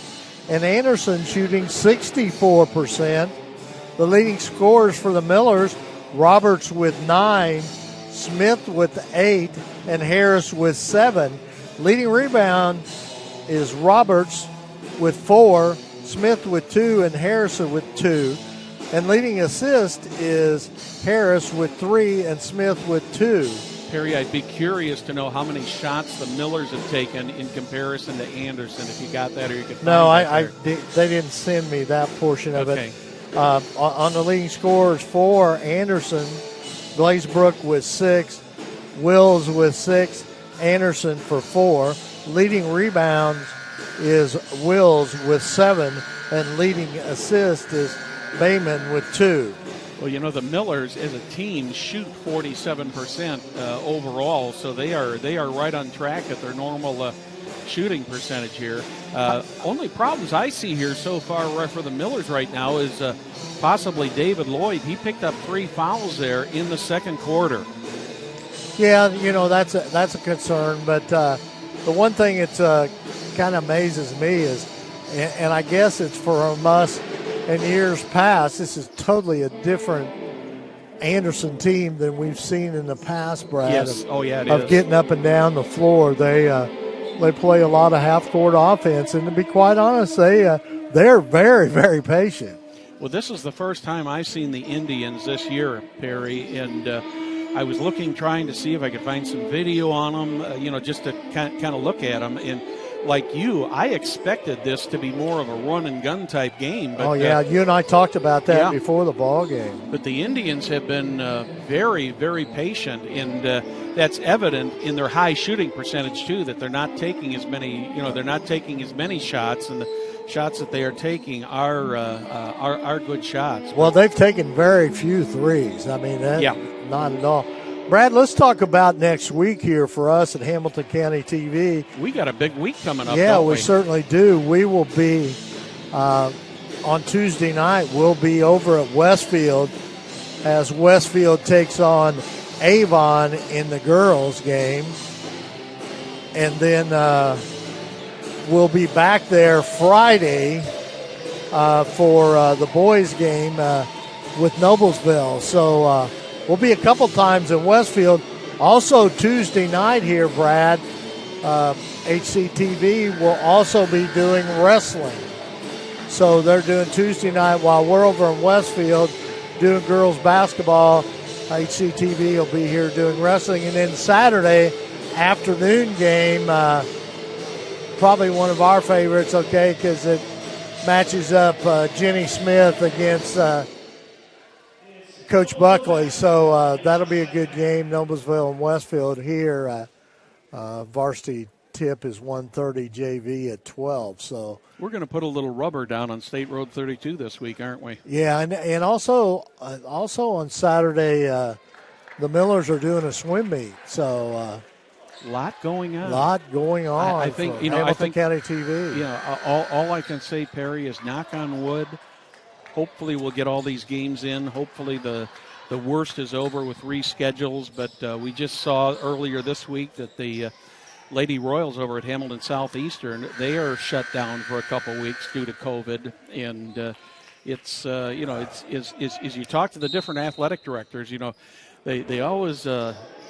And Anderson shooting 64%. The leading scorers for the Millers, Roberts with 9, Smith with 8, and Harris with 7. Leading rebound is Roberts with 4, Smith with 2, and Harrison with 2. And leading assist is Harris with 3 and Smith with 2. Perry, I'd be curious to know how many shots the Millers have taken in comparison to Anderson, if you got that or you could find No, that they didn't send me that portion of okay. it. On the leading scorers for Anderson, Glazebrook with 6, Wills with 6, Anderson for 4. Leading rebounds is Wills with 7, and leading assist is Bayman with 2. Well, the Millers as a team shoot 47% overall, so they are right on track at their normal shooting percentage here. Only problems I see here so far for the Millers right now is possibly David Lloyd. He picked up 3 fouls there in the second quarter. Yeah, that's a concern. But the one thing that kind of amazes me is, and I guess it's from us in years past, this is totally a different Anderson team than we've seen in the past, Brad. Yes. Of getting up and down the floor. They play a lot of half-court offense, and to be quite honest, they're very, very patient. Well, this is the first time I've seen the Indians this year, Perry, and I was trying to see if I could find some video on them, just to kind of look at them. And like you, I expected this to be more of a run-and-gun type game. But, you and I talked about that before the ball game. But the Indians have been very, very patient, and that's evident in their high shooting percentage too. That they're not taking as many shots, and the shots that they are taking are good shots. Well, they've taken very few threes. I mean, not at all. Brad, let's talk about next week here for us at Hamilton County TV. We got a big week coming up. Yeah, don't we certainly do. We will be on Tuesday night. We'll be over at Westfield as Westfield takes on Avon in the girls' game, and then we'll be back there Friday for the boys' game with Noblesville. So we'll be a couple times in Westfield. Also Tuesday night here, Brad, HCTV will also be doing wrestling. So they're doing Tuesday night while we're over in Westfield doing girls basketball. HCTV will be here doing wrestling. And then Saturday afternoon game, probably one of our favorites, okay, because it matches up Jenny Smith against Coach Buckley. So that'll be a good game, Noblesville and Westfield here. Varsity tip is 1:30, JV at 12. So we're going to put a little rubber down on State Road 32 this week, aren't we? Yeah, and also on Saturday, the Millers are doing a swim meet. So a lot going on. I think Hamilton County TV. Yeah, all I can say, Perry, is knock on wood. Hopefully we'll get all these games in. Hopefully the worst is over with reschedules. But we just saw earlier this week that the Lady Royals over at Hamilton Southeastern, they are shut down for a couple weeks due to COVID. And it's as you talk to the different athletic directors, they always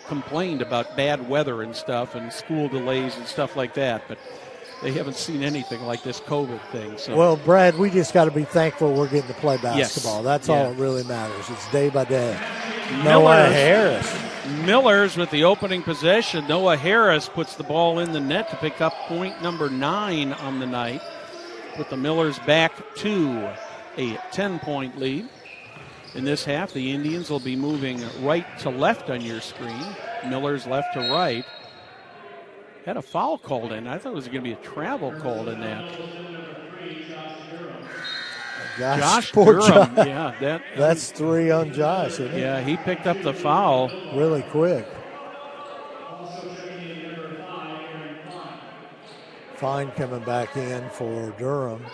complained about bad weather and stuff and school delays and stuff like that. But they haven't seen anything like this COVID thing. So. Well, Brad, we just got to be thankful we're getting to play basketball. Yes. That's all that really matters. It's day by day. Noah Harris. Millers with the opening possession. Noah Harris puts the ball in the net to pick up point number 9 on the night. Put the Millers back to a 10-point lead. In this half, the Indians will be moving right to left on your screen. Millers left to right. Had a foul called in. I thought it was going to be a travel called in that. Josh Durham. Yeah, that's 3 on Josh, isn't it? Yeah, he picked up the foul really quick. Fine coming back in for Durham.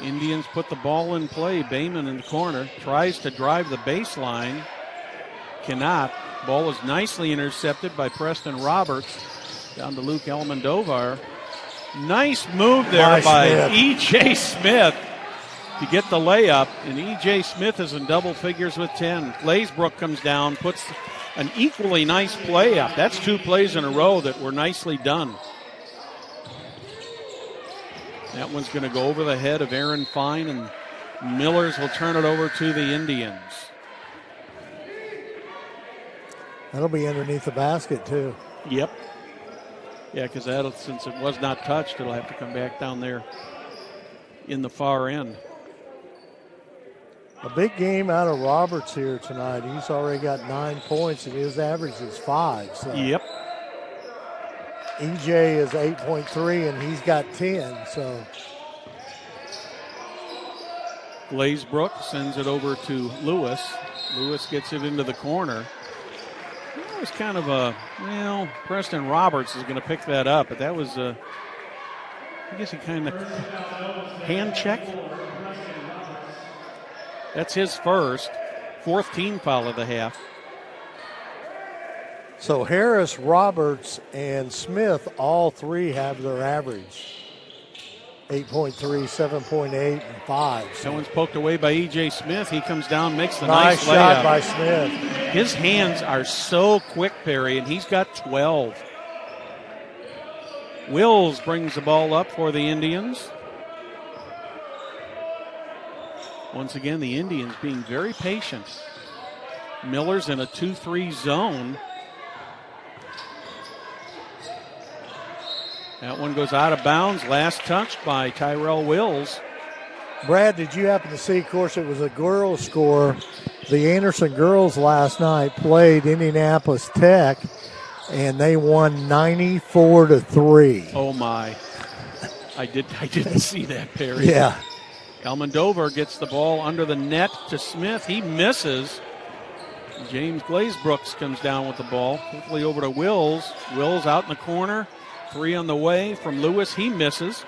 Indians put the ball in play. Bayman in the corner tries to drive the baseline. Cannot. Ball is nicely intercepted by Preston Roberts. Down to Luke Elmandovar. Nice move there by E.J. Smith to get the layup. And E.J. Smith is in double figures with 10. Glazebrook comes down, puts an equally nice play up. That's 2 plays in a row that were nicely done. That one's going to go over the head of Aaron Fine, and Millers will turn it over to the Indians. That'll be underneath the basket, too. Yep. Yeah, because since it was not touched, it'll have to come back down there in the far end. A big game out of Roberts here tonight. He's already got 9 points, and his average is 5. So. Yep. EJ is 8.3, and he's got 10. So Glazebrook sends it over to Lewis. Lewis gets it into the corner. That was kind of Preston Roberts is going to pick that up, but that was I guess he kind of hand check. That's his fourth team foul of the half. So Harris, Roberts, and Smith, all three have their average. 8.3, 7.8, and 5. So. That one's poked away by E.J. Smith. He comes down, makes the nice layup. shot by Smith. His hands are so quick, Perry, and he's got 12. Wills brings the ball up for the Indians. Once again, the Indians being very patient. Miller's in a 2-3 zone. That one goes out of bounds. Last touch by Tyrell Wills. Brad, did you happen to see, of course, it was a girls' score. The Anderson girls last night played Indianapolis Tech, and they won 94-3. Oh, my. I didn't see that, Perry. Yeah. Almondover gets the ball under the net to Smith. He misses. James Glazebrooks comes down with the ball. Quickly over to Wills. Wills out in the corner. 3 on the way from Lewis. He misses.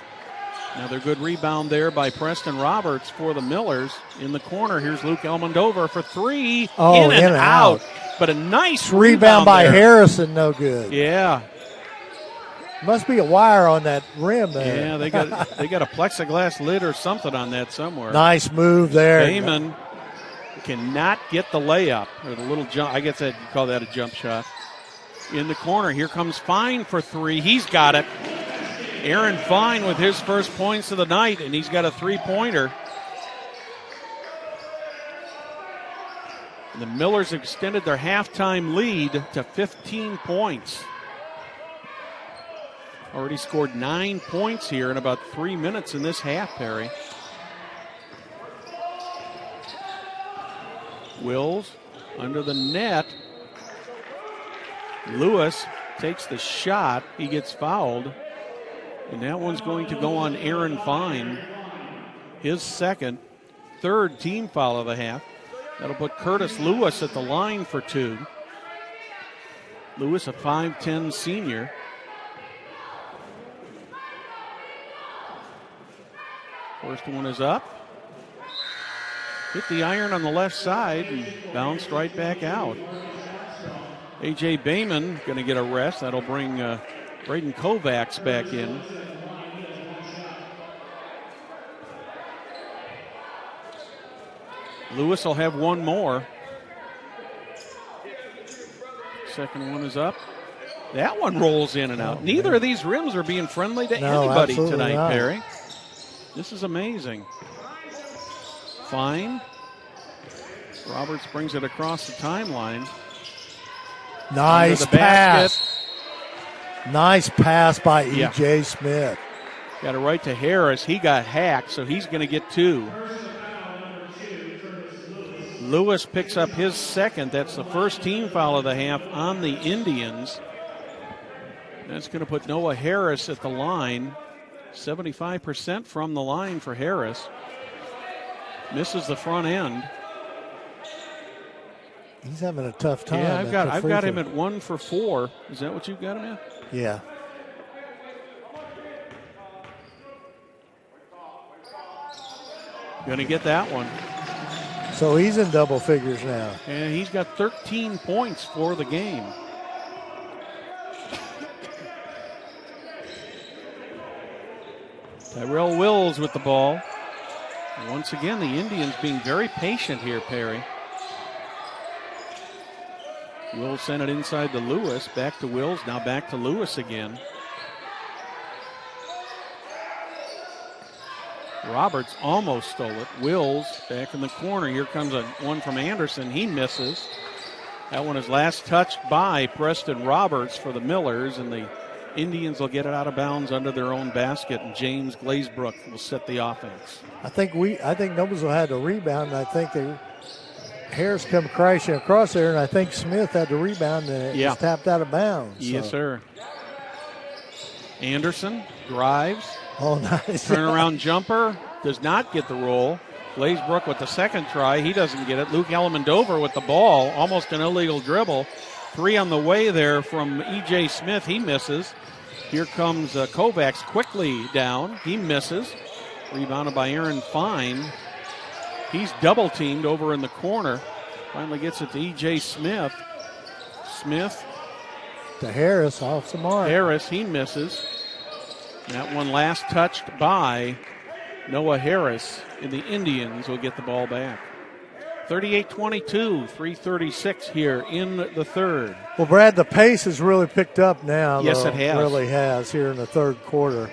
Another good rebound there by Preston Roberts for the Millers. In the corner, here's Luke Almondover for 3. Oh, in and out. But a nice rebound by there. Harrison, no good. Yeah. Must be a wire on that rim there. Yeah, they got a plexiglass lid or something on that somewhere. Nice move there. Bayman cannot get the layup or the little jump. I guess you call that a jump shot. In the corner, here comes Fine for 3. He's got it. Aaron Fine with his first points of the night, and he's got a 3-pointer. The Millers extended their halftime lead to 15 points. Already scored 9 points here in about 3 minutes in this half, Perry. Wills under the net. Lewis takes the shot. He gets fouled. And that one's going to go on Aaron Fine. His third team foul of the half. That'll put Curtis Lewis at the line for 2. Lewis, a 5'10 senior. First one is up. Hit the iron on the left side and bounced right back out. A.J. Bayman going to get a rest. That'll bring Braden Kovacs back in. Lewis will have one more. Second one is up. That one rolls in and out. Neither of these rims are being friendly to anybody tonight, not. Perry. This is amazing. Fine. Roberts brings it across the timeline. Nice pass. Nice pass by E.J. Smith. Got it right to Harris. He got hacked, so he's going to get 2. Lewis picks up his second. That's the first team foul of the half on the Indians. That's going to put Noah Harris at the line. 75% from the line for Harris. Misses the front end. He's having a tough time. Yeah, I've got him at 1 for 4. Is that what you've got him at? Yeah. Going to get that one. So he's in double figures now. And he's got 13 points for the game. Tyrell Wills with the ball. And once again, the Indians being very patient here, Perry. Wills sent it inside to Lewis. Back to Wills. Now back to Lewis again. Roberts almost stole it. Wills back in the corner. Here comes one from Anderson. He misses. That one is last touched by Preston Roberts for the Millers, and the Indians will get it out of bounds under their own basket, and James Glazebrook will set the offense. I think Noblesville had the rebound, and I think Harris come crashing across there, and I think Smith had the rebound, and it was tapped out of bounds. Yes, sir. Anderson drives. Oh, nice. Turnaround jumper. Does not get the roll. Glazebrook with the second try. He doesn't get it. Luke Ellendover with the ball. Almost an illegal dribble. 3 on the way there from E.J. Smith. He misses. Here comes Kovacs quickly down. He misses. Rebounded by Aaron Fine. He's double-teamed over in the corner. Finally gets it to E.J. Smith. Smith. To Harris, off the mark. Harris, he misses. That one last touched by Noah Harris, and the Indians will get the ball back. 38-22, 3:36 here in the third. Well, Brad, the pace has really picked up now. Yes, it has. It really has here in the third quarter.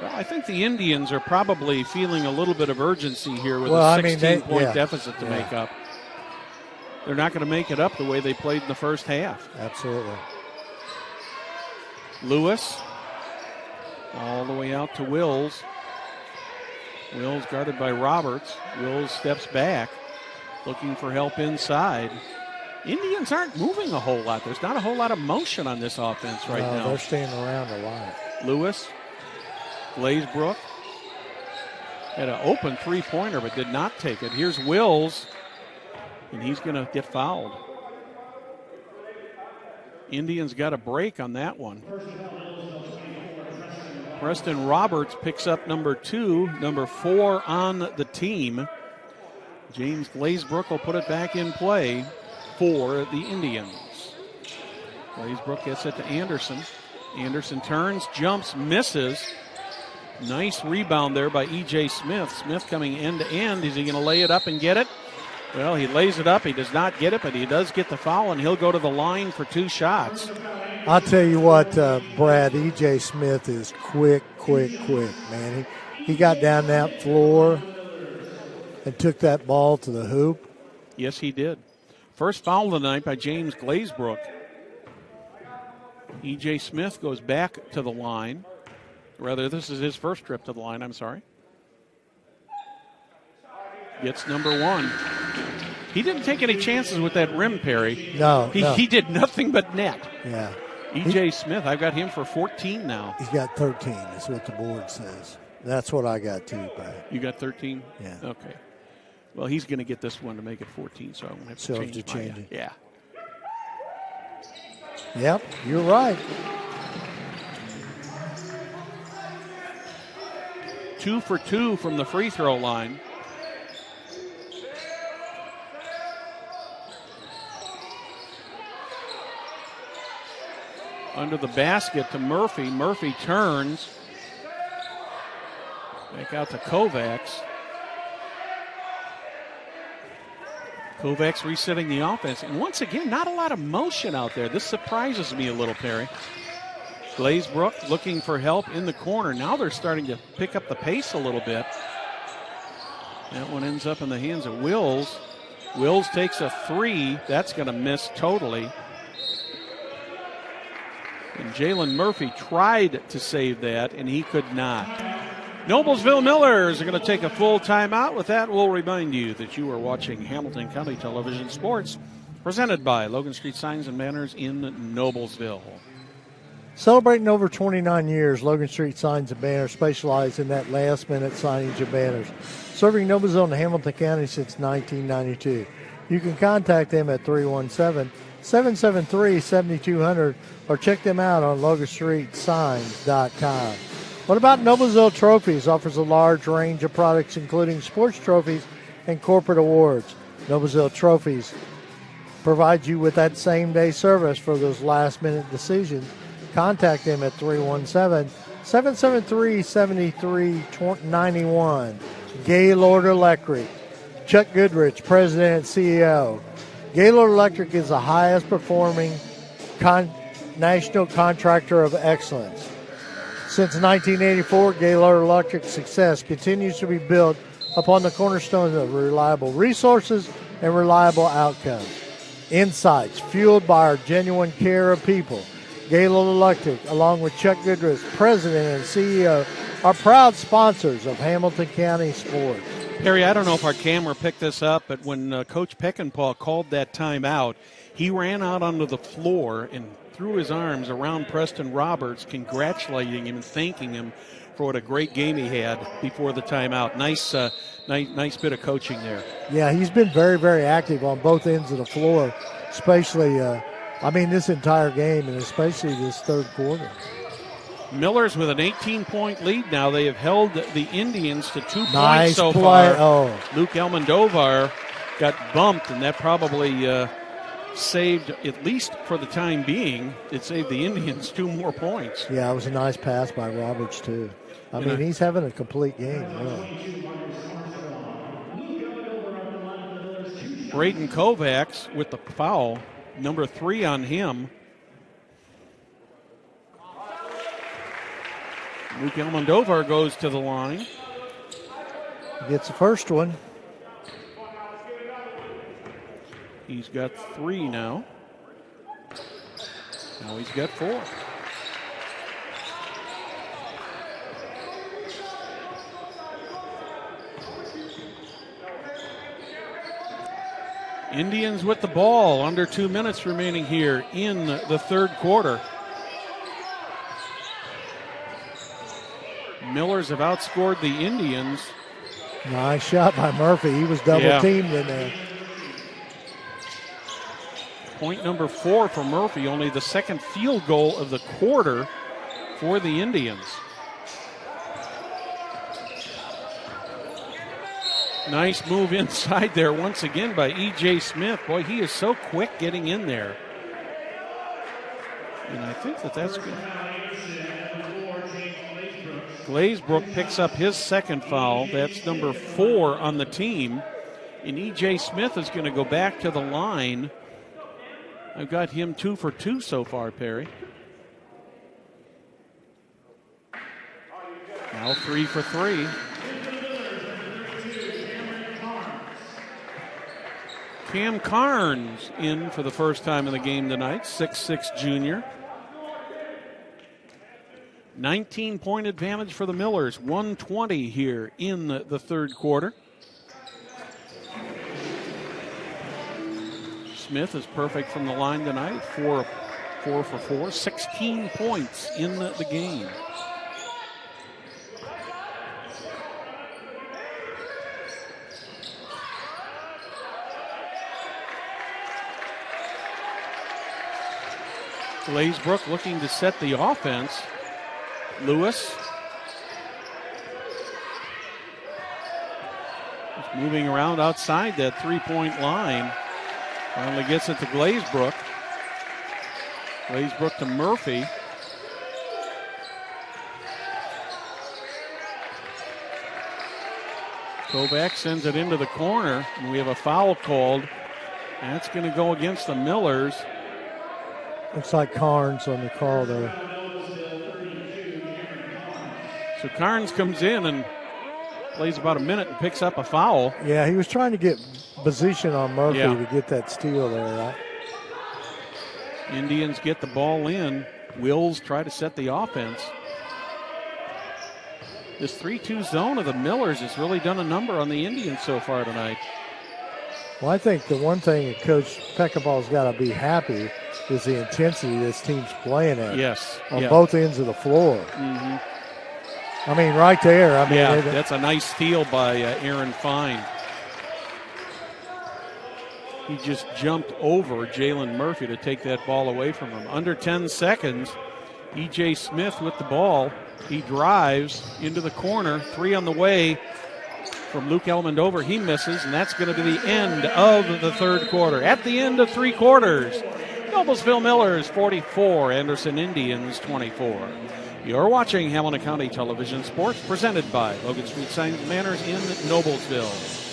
Well, I think the Indians are probably feeling a little bit of urgency here with a 16-point deficit to make up. They're not going to make it up the way they played in the first half. Absolutely. Lewis all the way out to Wills. Wills guarded by Roberts. Wills steps back, looking for help inside. Indians aren't moving a whole lot. There's not a whole lot of motion on this offense right now. They're staying around a lot. Lewis, Glazebrook had an open three-pointer but did not take it. Here's Wills, and he's going to get fouled. Indians got a break on that one. Preston Roberts picks up number 2, number 4 on the team. James Glazebrook will put it back in play for the Indians. Glazebrook gets it to Anderson. Anderson turns, jumps, misses. Nice rebound there by E.J. Smith. Smith coming end to end. Is he going to lay it up and get it? Well, he lays it up. He does not get it, but he does get the foul, and he'll go to the line for 2 shots. I'll tell you what, Brad, E.J. Smith is quick, man. He got down that floor and took that ball to the hoop. Yes, he did. First foul of the night by James Glazebrook. E.J. Smith goes back to the line. Rather, this is his first trip to the line, I'm sorry. Gets number 1. He didn't take any chances with that rim, Perry. No. He did nothing but net. Yeah. E.J. Smith, I've got him for 14 now. He's got 13. That's what the board says. That's what I got too, Brad. You got 13? Yeah. Okay. Well, he's going to get this one to make it 14, so I won't have to change it. Yeah. Yep, you're right. 2 for 2 from the free throw line. Under the basket to Murphy. Murphy turns. Back out to Kovacs. Kovacs resetting the offense. And once again, not a lot of motion out there. This surprises me a little, Perry. Glazebrook looking for help in the corner. Now they're starting to pick up the pace a little bit. That one ends up in the hands of Wills. Wills takes a 3. That's going to miss totally. And Jalen Murphy tried to save that, and he could not. Noblesville Millers are going to take a full timeout. With that, we'll remind you that you are watching Hamilton County Television Sports, presented by Logan Street Signs and Banners in Noblesville. Celebrating over 29 years, Logan Street Signs and Banners specialize in that last-minute signage of banners, serving Noblesville and Hamilton County since 1992. You can contact them at 317-773-7200 or check them out on LoganStreetSigns.com. What about Noblesville Trophies? Offers a large range of products, including sports trophies and corporate awards. Noblesville Trophies provides you with that same-day service for those last-minute decisions. Contact them at 317-773-7391. Gaylord Electric. Chuck Goodrich, President and CEO. Gaylord Electric is the highest performing national contractor of excellence. Since 1984, Gaylord Electric's success continues to be built upon the cornerstones of reliable resources and reliable outcomes. Insights fueled by our genuine care of people. Galen Electric, along with Chuck Goodrich, President and CEO, are proud sponsors of Hamilton County sports. Perry, I don't know if our camera picked this up, but when Coach Peckinpah called that timeout, he ran out onto the floor and threw his arms around Preston Roberts, congratulating him and thanking him for what a great game he had before the timeout. Nice bit of coaching there. Yeah, he's been very, very active on both ends of the floor, especially, this entire game and especially this third quarter. Millers with an 18-point lead now. They have held the Indians to 2 Nice points so play. far. Oh. Luke Almendovar got bumped, and that probably saved, at least for the time being, it saved the Indians 2 more points. Yeah, it was a nice pass by Roberts, too. He's having a complete game, really. Braden Kovacs with the foul, number 3 on him. Luke Almendovar goes to the line. He gets the first one. He's got 3 now. Now he's got 4. Indians with the ball, under 2 minutes remaining here in the third quarter. Millers have outscored the Indians. Nice shot by Murphy. He was double-teamed in there. Point number 4 for Murphy, only the second field goal of the quarter for the Indians. Nice move inside there once again by E.J. Smith. Boy, he is so quick getting in there. And I think that's good. Glazebrook picks up his second foul. That's number 4 on the team. And E.J. Smith is going to go back to the line. I've got him 2 for 2 so far, Perry. Now 3 for 3. Cam Carnes in for the first time in the game tonight, 6'6" junior. 19-point advantage for the Millers, 120 here in the third quarter. Smith is perfect from the line tonight, 4 for 4, 16 points in the game. Glazebrook looking to set the offense. Lewis just moving around outside that three-point line. Finally gets it to Glazebrook. Glazebrook to Murphy. Kovac sends it into the corner, and we have a foul called. That's going to go against the Millers. Looks like Carnes on the call there. So Carnes comes in and plays about a minute and picks up a foul. Yeah, he was trying to get position on Murphy to get that steal there, right? Indians get the ball in. Wills try to set the offense. This 3-2 zone of the Millers has really done a number on the Indians so far tonight. Well, I think the one thing that Coach Peckinpah's got to be happy is the intensity this team's playing at. Yes. On both ends of the floor. Mm-hmm. I mean, right there. That's a nice steal by Aaron Fine. He just jumped over Jalen Murphy to take that ball away from him. Under 10 seconds, E.J. Smith with the ball. He drives into the corner. 3 on the way from Luke Almendovar. He misses, and that's going to be the end of the third quarter. At the end of 3 quarters, Noblesville Millers 44, Anderson Indians 24. You're watching Hamilton County Television Sports, presented by Logan Street Signs and Banners in Noblesville.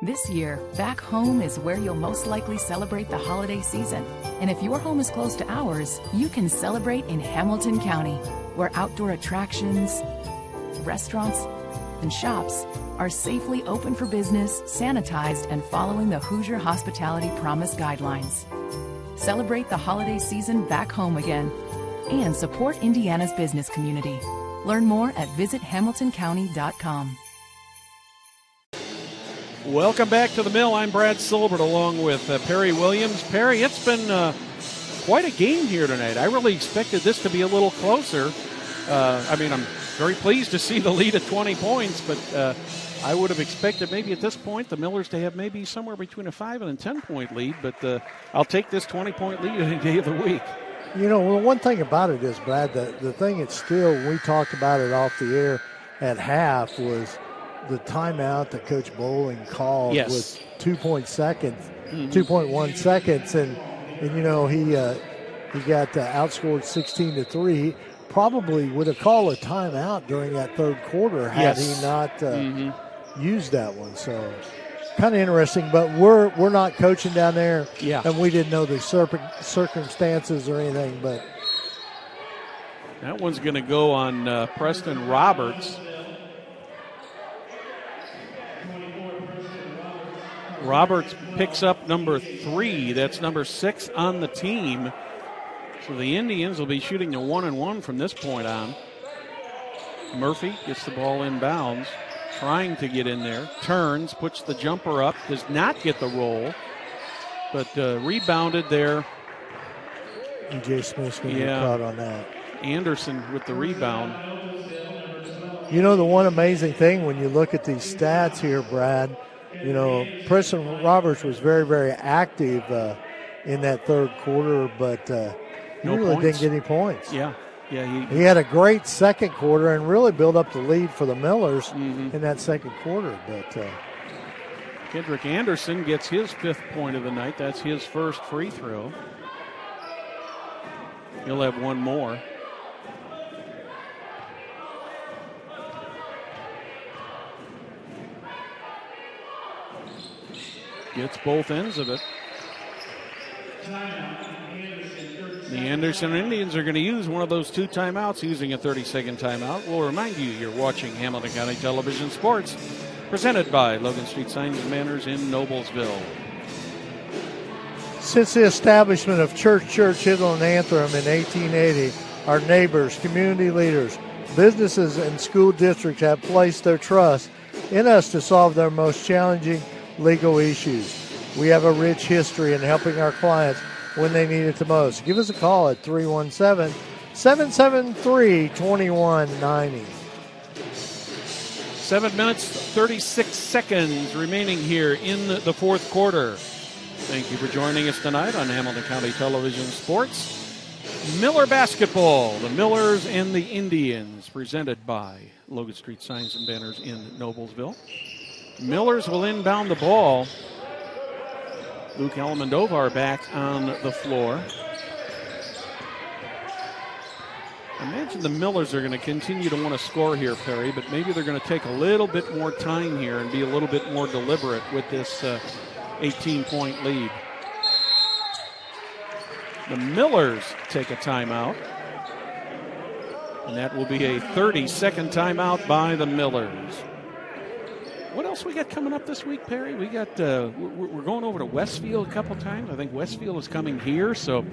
This year, back home is where you'll most likely celebrate the holiday season. And if your home is close to ours, you can celebrate in Hamilton County, where outdoor attractions, restaurants, and shops are safely open for business, sanitized, and following the Hoosier Hospitality Promise guidelines. celebrate the holiday season back home again, and support Indiana's business community. Learn more at visithamiltoncounty.com. Welcome back to the Mill. I'm Brad Silbert along with Perry Williams. Perry, it's been quite a game here tonight. I really expected this to be a little closer. I'm very pleased to see the lead at 20 points, but I would have expected maybe at this point the Millers to have maybe somewhere between a 5 and a 10-point lead, but I'll take this 20-point lead any day of the week. One thing about it is, Brad, the thing it's still, we talked about it off the air at half, was the timeout that Coach Bowling called with 2.1 seconds, and he got outscored 16-3. He probably would have called a timeout during that third quarter had he not used that one. So kind of interesting, but we're not coaching down there, and we didn't know the circumstances or anything. But that one's going to go on Preston Roberts. Roberts picks up number 3. That's number 6 on the team. So the Indians will be shooting a 1-and-1 from this point on. Murphy gets the ball inbounds, trying to get in there. Turns, puts the jumper up, does not get the roll, but rebounded there. E.J. Smith's going to get caught on that. Anderson with the rebound. The one amazing thing when you look at these stats here, Brad, Preston Roberts was very, very active in that third quarter, but he really didn't get any points. Yeah. He had a great second quarter and really built up the lead for the Millers in that second quarter. But Kendrick Anderson gets his 5th point of the night. That's his first free throw. He'll have one more. Gets both ends of it. The Anderson Indians are going to use one of those 2 timeouts, using a 30-second timeout. We'll remind you you're watching Hamilton County Television Sports, presented by Logan Street Signs and Banners in Noblesville. Since the establishment of Church, Hiddle, and Anthem in 1880, our neighbors, community leaders, businesses, and school districts have placed their trust in us to solve their most challenging legal issues. We have a rich history in helping our clients when they need it the most. Give us a call at 317-773-2190. 7 minutes, 36 seconds remaining here in the fourth quarter. Thank you for joining us tonight on Hamilton County Television Sports. Miller basketball, the Millers and the Indians, presented by Logan Street Signs and Banners in Noblesville. Millers will inbound the ball. Luke Almendovar back on the floor. I imagine the Millers are going to continue to want to score here, Perry, but maybe they're going to take a little bit more time here and be a little bit more deliberate with this 18-point lead. The Millers take a timeout, and that will be a 30-second timeout by the Millers. What else we got coming up this week, Perry? We got we're going over to Westfield a couple times. I think Westfield is coming here, so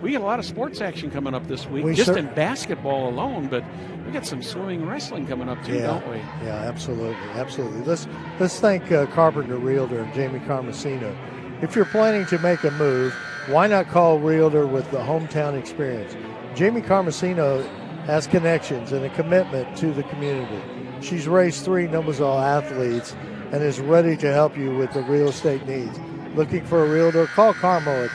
we got a lot of sports action coming up this week, just in basketball alone. But we got some swimming and wrestling coming up too, don't we? Yeah, absolutely. Let's thank Carpenter Realtor and Jamie Carmesino. If you're planning to make a move, why not call a realtor with the hometown experience? Jamie Carmesino has connections and a commitment to the community. She's raised 3 Noblesville athletes and is ready to help you with the real estate needs. Looking for a realtor? Call Carmo at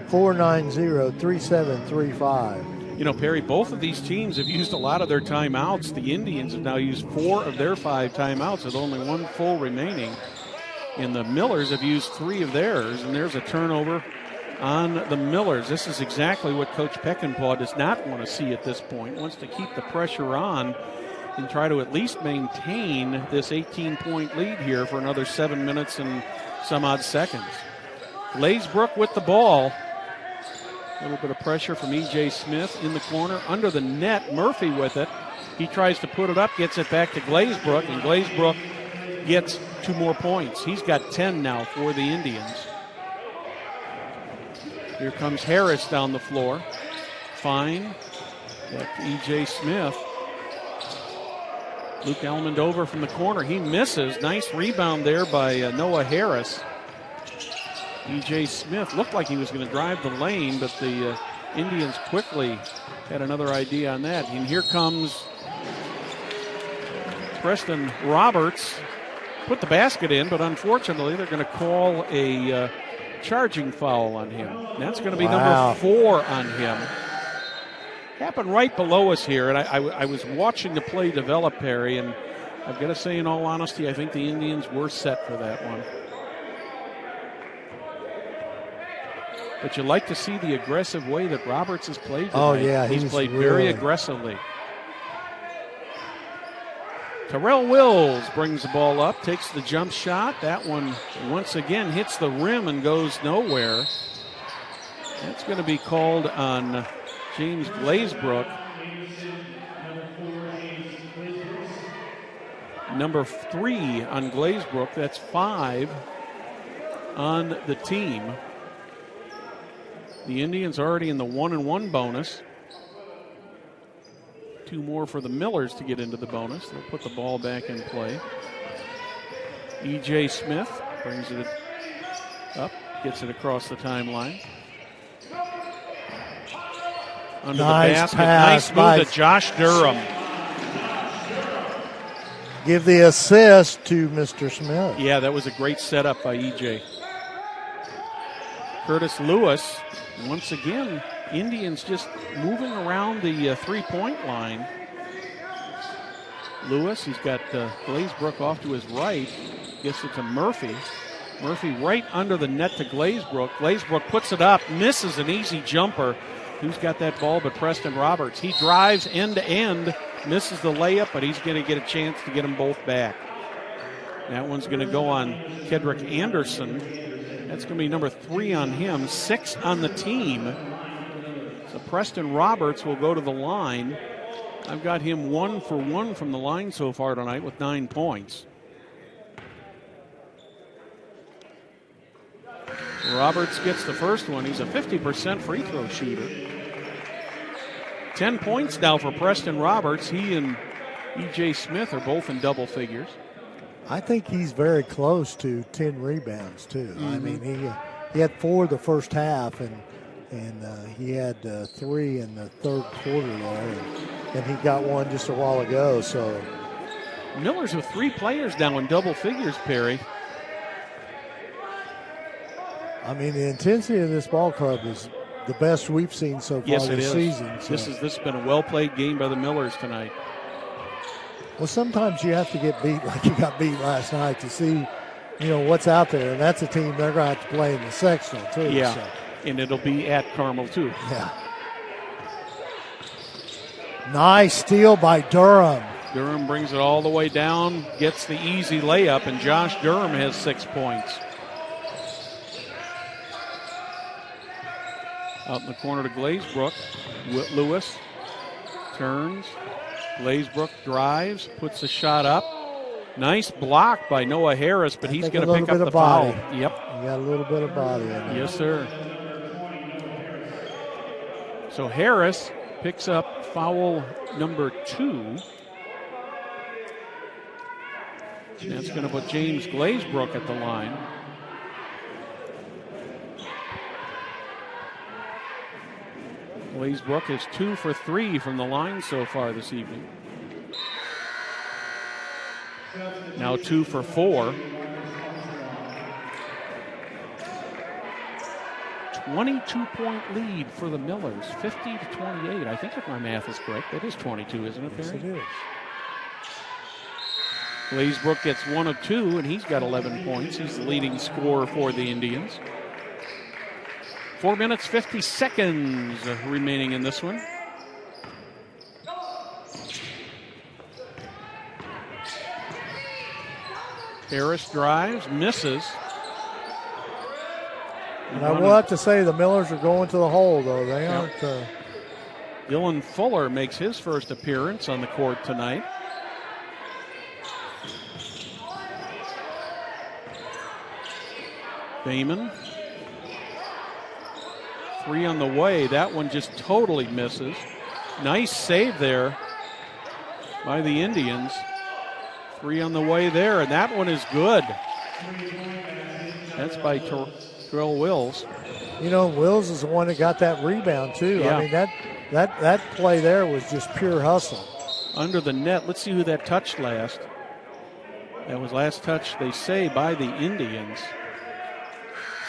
317-490-3735. You know, Perry, both of these teams have used a lot of their timeouts. The Indians have now used 4 of their 5 timeouts with only 1 full remaining. And the Millers have used 3 of theirs, and there's a turnover on the Millers. This is exactly what Coach Peckinpah does not want to see at this point. Wants to keep the pressure on and try to at least maintain this 18-point lead here for another 7 minutes and some odd seconds. Glazebrook with the ball. A little bit of pressure from E.J. Smith in the corner. Under the net, Murphy with it. He tries to put it up, gets it back to Glazebrook, and Glazebrook gets 2 more points. He's got 10 now for the Indians. Here comes Harris down the floor. Fine. That's E.J. Smith. Luke Elmond over from the corner. He misses. Nice rebound there by Noah Harris. E.J. Smith looked like he was going to drive the lane, but the Indians quickly had another idea on that. And here comes Preston Roberts. Put the basket in, but unfortunately they're going to call a charging foul on him. That's going to be number 4 on him. Happened right below us here, and I was watching the play develop, Perry, and I've got to say, in all honesty, I think the Indians were set for that one. But you like to see the aggressive way that Roberts has played tonight. Oh, yeah. He's played very aggressively. Terrell Wills brings the ball up, takes the jump shot. That one, once again, hits the rim and goes nowhere. That's going to be called on James Glazebrook. Number 3 on Glazebrook. That's 5 on the team. The Indians already in the 1-and-1 bonus. 2 more for the Millers to get into the bonus. They'll put the ball back in play. E.J. Smith brings it up, gets it across the timeline. Under the basket. Nice move to Josh Durham. Give the assist to Mr. Smith. Yeah, that was a great setup by E.J. Curtis Lewis, once again, Indians just moving around the three-point line. Lewis, he's got Glazebrook off to his right. Gets it to Murphy. Murphy right under the net to Glazebrook. Glazebrook puts it up, misses an easy jumper. Who's got that ball but Preston Roberts? He drives end-to-end, misses the layup, but he's going to get a chance to get them both back. That one's going to go on Kedrick Anderson. That's going to be number 3 on him, 6 on the team. So Preston Roberts will go to the line. I've got him 1 for 1 from the line so far tonight with 9 points. Roberts gets the first one. He's a 50% free throw shooter. 10 points now for Preston Roberts. He and E.J. Smith are both in double figures. I think he's very close to 10 rebounds, too. Mm-hmm. I mean, he had 4 the first half, and he had 3 in the third quarter there, and he got 1 just a while ago. So Miller's with 3 players now in double figures, Perry. I mean, the intensity of this ball club is the best we've seen so far this season. So. This has been a well-played game by the Millers tonight. Well, sometimes you have to get beat like you got beat last night to see, what's out there. And that's a team they're going to have to play in the sectional, too. Yeah, so. And it'll be at Carmel, too. Yeah. Nice steal by Durham. Durham brings it all the way down, gets the easy layup, and Josh Durham has 6 points. Out in the corner to Glazebrook. Lewis turns. Glazebrook drives, puts the shot up. Nice block by Noah Harris, but he's going to pick up the foul. Yep. You got a little bit of body in there. Yes, sir. So Harris picks up foul number 2. That's going to put James Glazebrook at the line. Glazebrook is 2 for 3 from the line so far this evening. Now 2 for 4. 22-point lead for the Millers, 50-28. I think if my math is correct, that is 22, isn't it, Perry? Yes, it is. Glazebrook gets 1 of 2, and he's got 11 points. He's the leading scorer for the Indians. 4 minutes, 50 seconds remaining in this one. Harris drives, misses. And I will have to say the Millers are going to the hole, though. They aren't. Dylan Fuller makes his first appearance on the court tonight. Bayman. 3 on the way. That one just totally misses. Nice save there by the Indians. 3 on the way there, and that one is good. That's by Terrell Wills. You know, Wills is the one that got that rebound, too. Yeah. I mean, that play there was just pure hustle. Under the net. Let's see who that touched last. That was last touch, they say, by the Indians.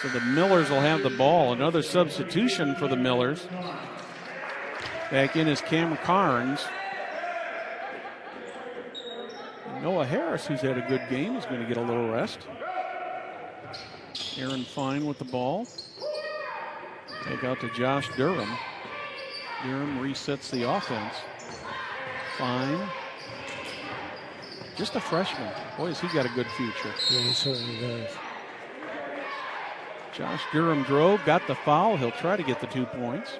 So the Millers will have the ball. Another substitution for the Millers. Back in is Cam Carnes. Noah Harris, who's had a good game, is going to get a little rest. Aaron Fine with the ball. Take out to Josh Durham. Durham resets the offense. Fine. Just a freshman. Boy, has he got a good future. Yeah, he certainly does. Josh Durham drove, got the foul. He'll try to get the 2 points.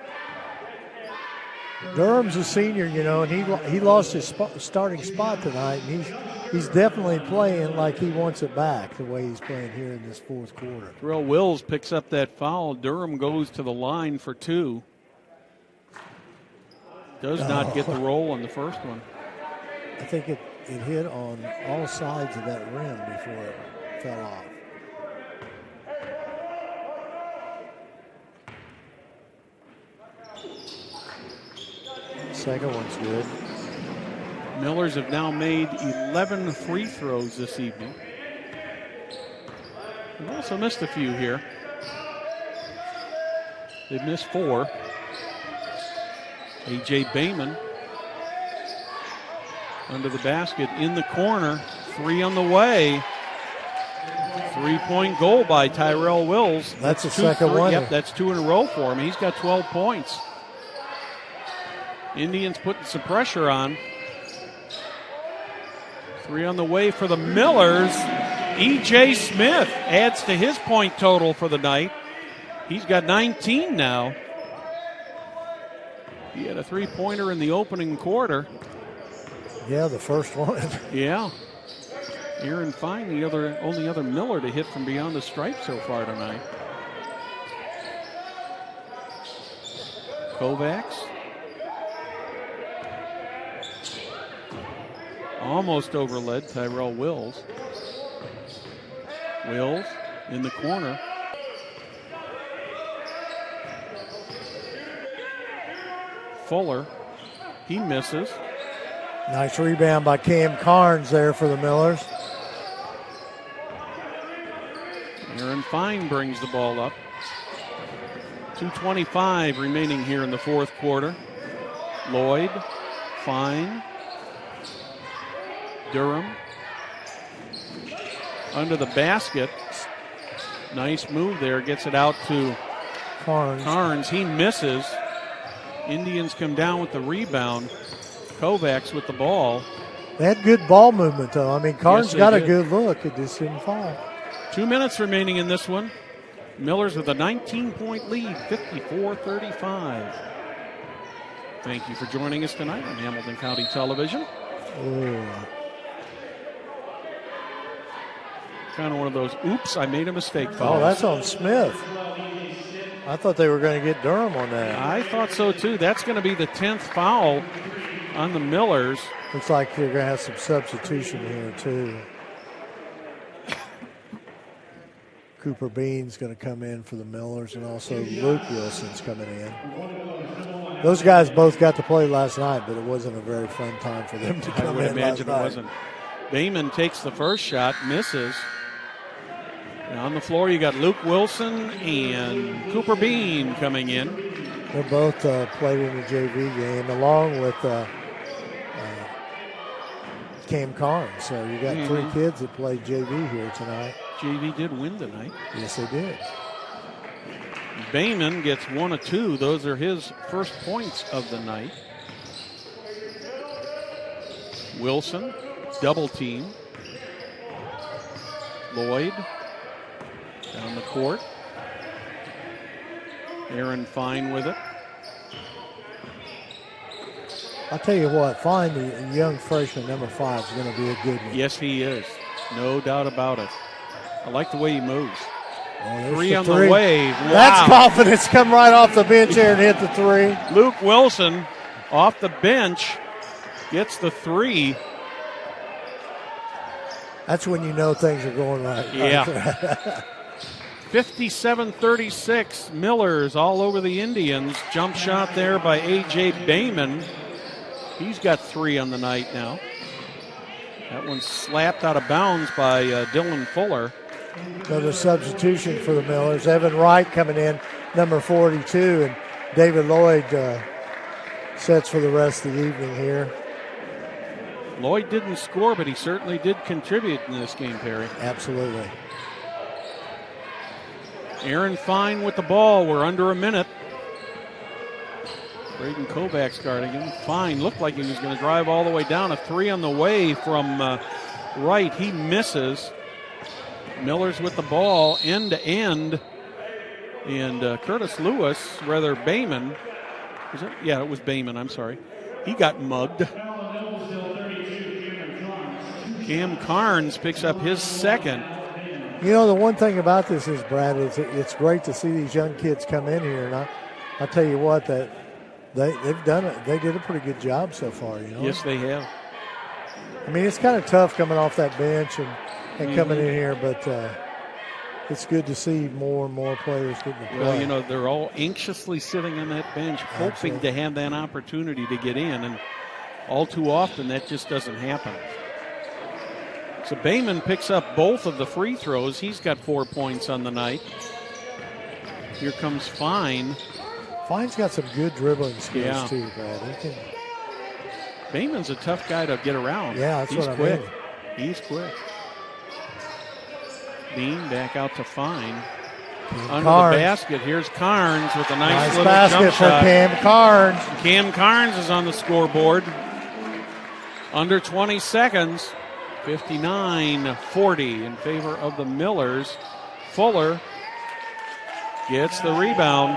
Durham's a senior, you know, and he lost his starting spot tonight, and he's definitely playing like he wants it back, the way he's playing here in this fourth quarter. Terrell Wills picks up that foul. Durham goes to the line for 2. Does not get the roll on the first one. I think it hit on all sides of that rim before it fell off. Second one's good. Millers have now made 11 free throws this evening. They've also missed a few here. They've missed 4. A.J. Bayman under the basket in the corner. 3 on the way. 3-point goal by Tyrell Wills. That's the second one. Yep, that's 2 in a row for him. He's got 12 points. Indians putting some pressure on. 3 on the way for the Millers. E.J. Smith adds to his point total for the night. He's got 19 now. He had a 3-pointer in the opening quarter. Yeah, the first one. Yeah. Aaron Fine, the only other Miller to hit from beyond the stripe so far tonight. Kovacs. Almost overled Tyrell Wills. Wills in the corner. Fuller, he misses. Nice rebound by Cam Carnes there for the Millers. Aaron Fine brings the ball up. 2:25 remaining here in the fourth quarter. Lloyd, Fine, Durham under the basket. Nice move there. Gets it out to Carnes. He misses. Indians come down with the rebound. Kovacs with the ball. They had good ball movement, though. I mean, Carnes got a good look. It just didn't fall. 2 minutes remaining in this one. Millers with a 19-point lead, 54-35. Thank you for joining us tonight on Hamilton County Television. Ooh. Kind of one of those, oops, I made a mistake fouls. Oh, that's on Smith. I thought they were going to get Durham on that. I thought so, too. That's going to be the 10th foul on the Millers. Looks like they're going to have some substitution here, too. Cooper Bean's going to come in for the Millers, and also Luke Wilson's coming in. Those guys both got to play last night, but it wasn't a very fun time for them to come in. I would imagine it wasn't. Bayman takes the first shot, misses. And on the floor, you got Luke Wilson and Cooper Bean coming in. They both played in the JV game, along with Cam Carnes. So you got 3 kids that played JV here tonight. JV did win tonight. Yes, they did. Bayman gets 1 of 2. Those are his first points of the night. Wilson, double team. Lloyd down the court. Aaron Fine with it. I'll tell you what, Fine, the young freshman, number 5, is going to be a good one. Yes, he is. No doubt about it. I like the way he moves. Three on the way. Wow. That's confidence. Come right off the bench here and hit the three. Luke Wilson off the bench gets the three. That's when you know things are going right. Yeah. 57-36. Millers all over the Indians. Jump shot there by A.J. Bayman. He's got three on the night now. That one's slapped out of bounds by Dylan Fuller. Another substitution for the Millers. Evan Wright coming in, number 42, and David Lloyd sets for the rest of the evening here. Lloyd didn't score, but he certainly did contribute in this game, Perry. Absolutely. Aaron Fine with the ball. We're under a minute. Braden Kovacs guarding him. Fine looked like he was going to drive all the way down. A three on the way from Wright. He misses. Miller's with the ball end to end. And Curtis Lewis, rather Bayman. Was it? Yeah, it was Bayman. I'm sorry. He got mugged. Cam Carnes picks up his second. You know, the one thing about this is, Brad, is it's great to see these young kids come in here. And I'll tell you what, that they've done it. They did a pretty good job so far, you know. Yes, they have. I mean, it's kind of tough coming off that bench and coming in here, but it's good to see more and more players getting to play. Well, you know, they're all anxiously sitting on that bench, hoping to have that opportunity to get in, and all too often that just doesn't happen. So Bayman picks up both of the free throws. He's got 4 points on the night. Here comes Fine. Fine's got some good dribbling skills too, Brad. Bayman's a tough guy to get around. Yeah, that's He's what quick. I mean. He's quick. Bean back out to Fine. Under Carnes. the basket, here's Carnes with a nice little basket jump for shot. Cam Carnes. Cam Carnes is on the scoreboard. Under 20 seconds. 59-40 in favor of the Millers. Fuller gets the rebound.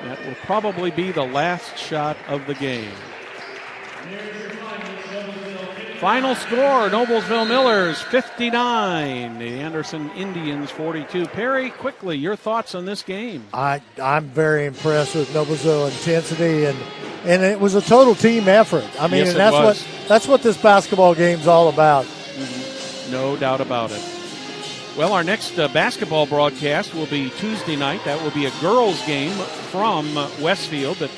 That will probably be the last shot of the game. Final score, Noblesville Millers 59, the Anderson Indians 42. Perry, quickly, your thoughts on this game? I'm very impressed with Noblesville intensity, and it was a total team effort. I mean, yes, and that's what this basketball game's all about. Mm-hmm. No doubt about it. Well, our next basketball broadcast will be Tuesday night. That will be a girls' game from Westfield. But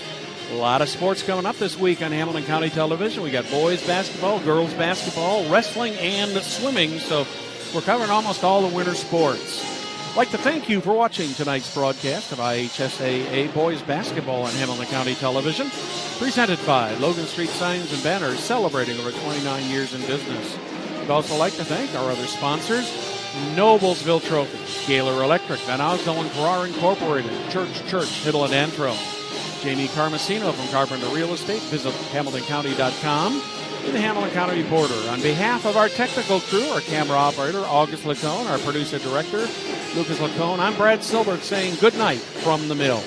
a lot of sports coming up this week on Hamilton County Television. We got boys basketball, girls basketball, wrestling, and swimming. So we're covering almost all the winter sports. I'd like to thank you for watching tonight's broadcast of IHSAA Boys Basketball on Hamilton County Television, presented by Logan Street Signs and Banners, celebrating over 29 years in business. We'd also like to thank our other sponsors, Noblesville Trophy, Scalar Electric, Van Osdell and Farrar Incorporated, Church, Hiddle and Antro, Jamie Carmesino from Carpenter Real Estate. Visit HamiltonCounty.com. In the Hamilton County Reporter. On behalf of our technical crew, our camera operator, August Lacone, our producer-director, Lucas Lacone, I'm Brad Silbert saying good night from the mill.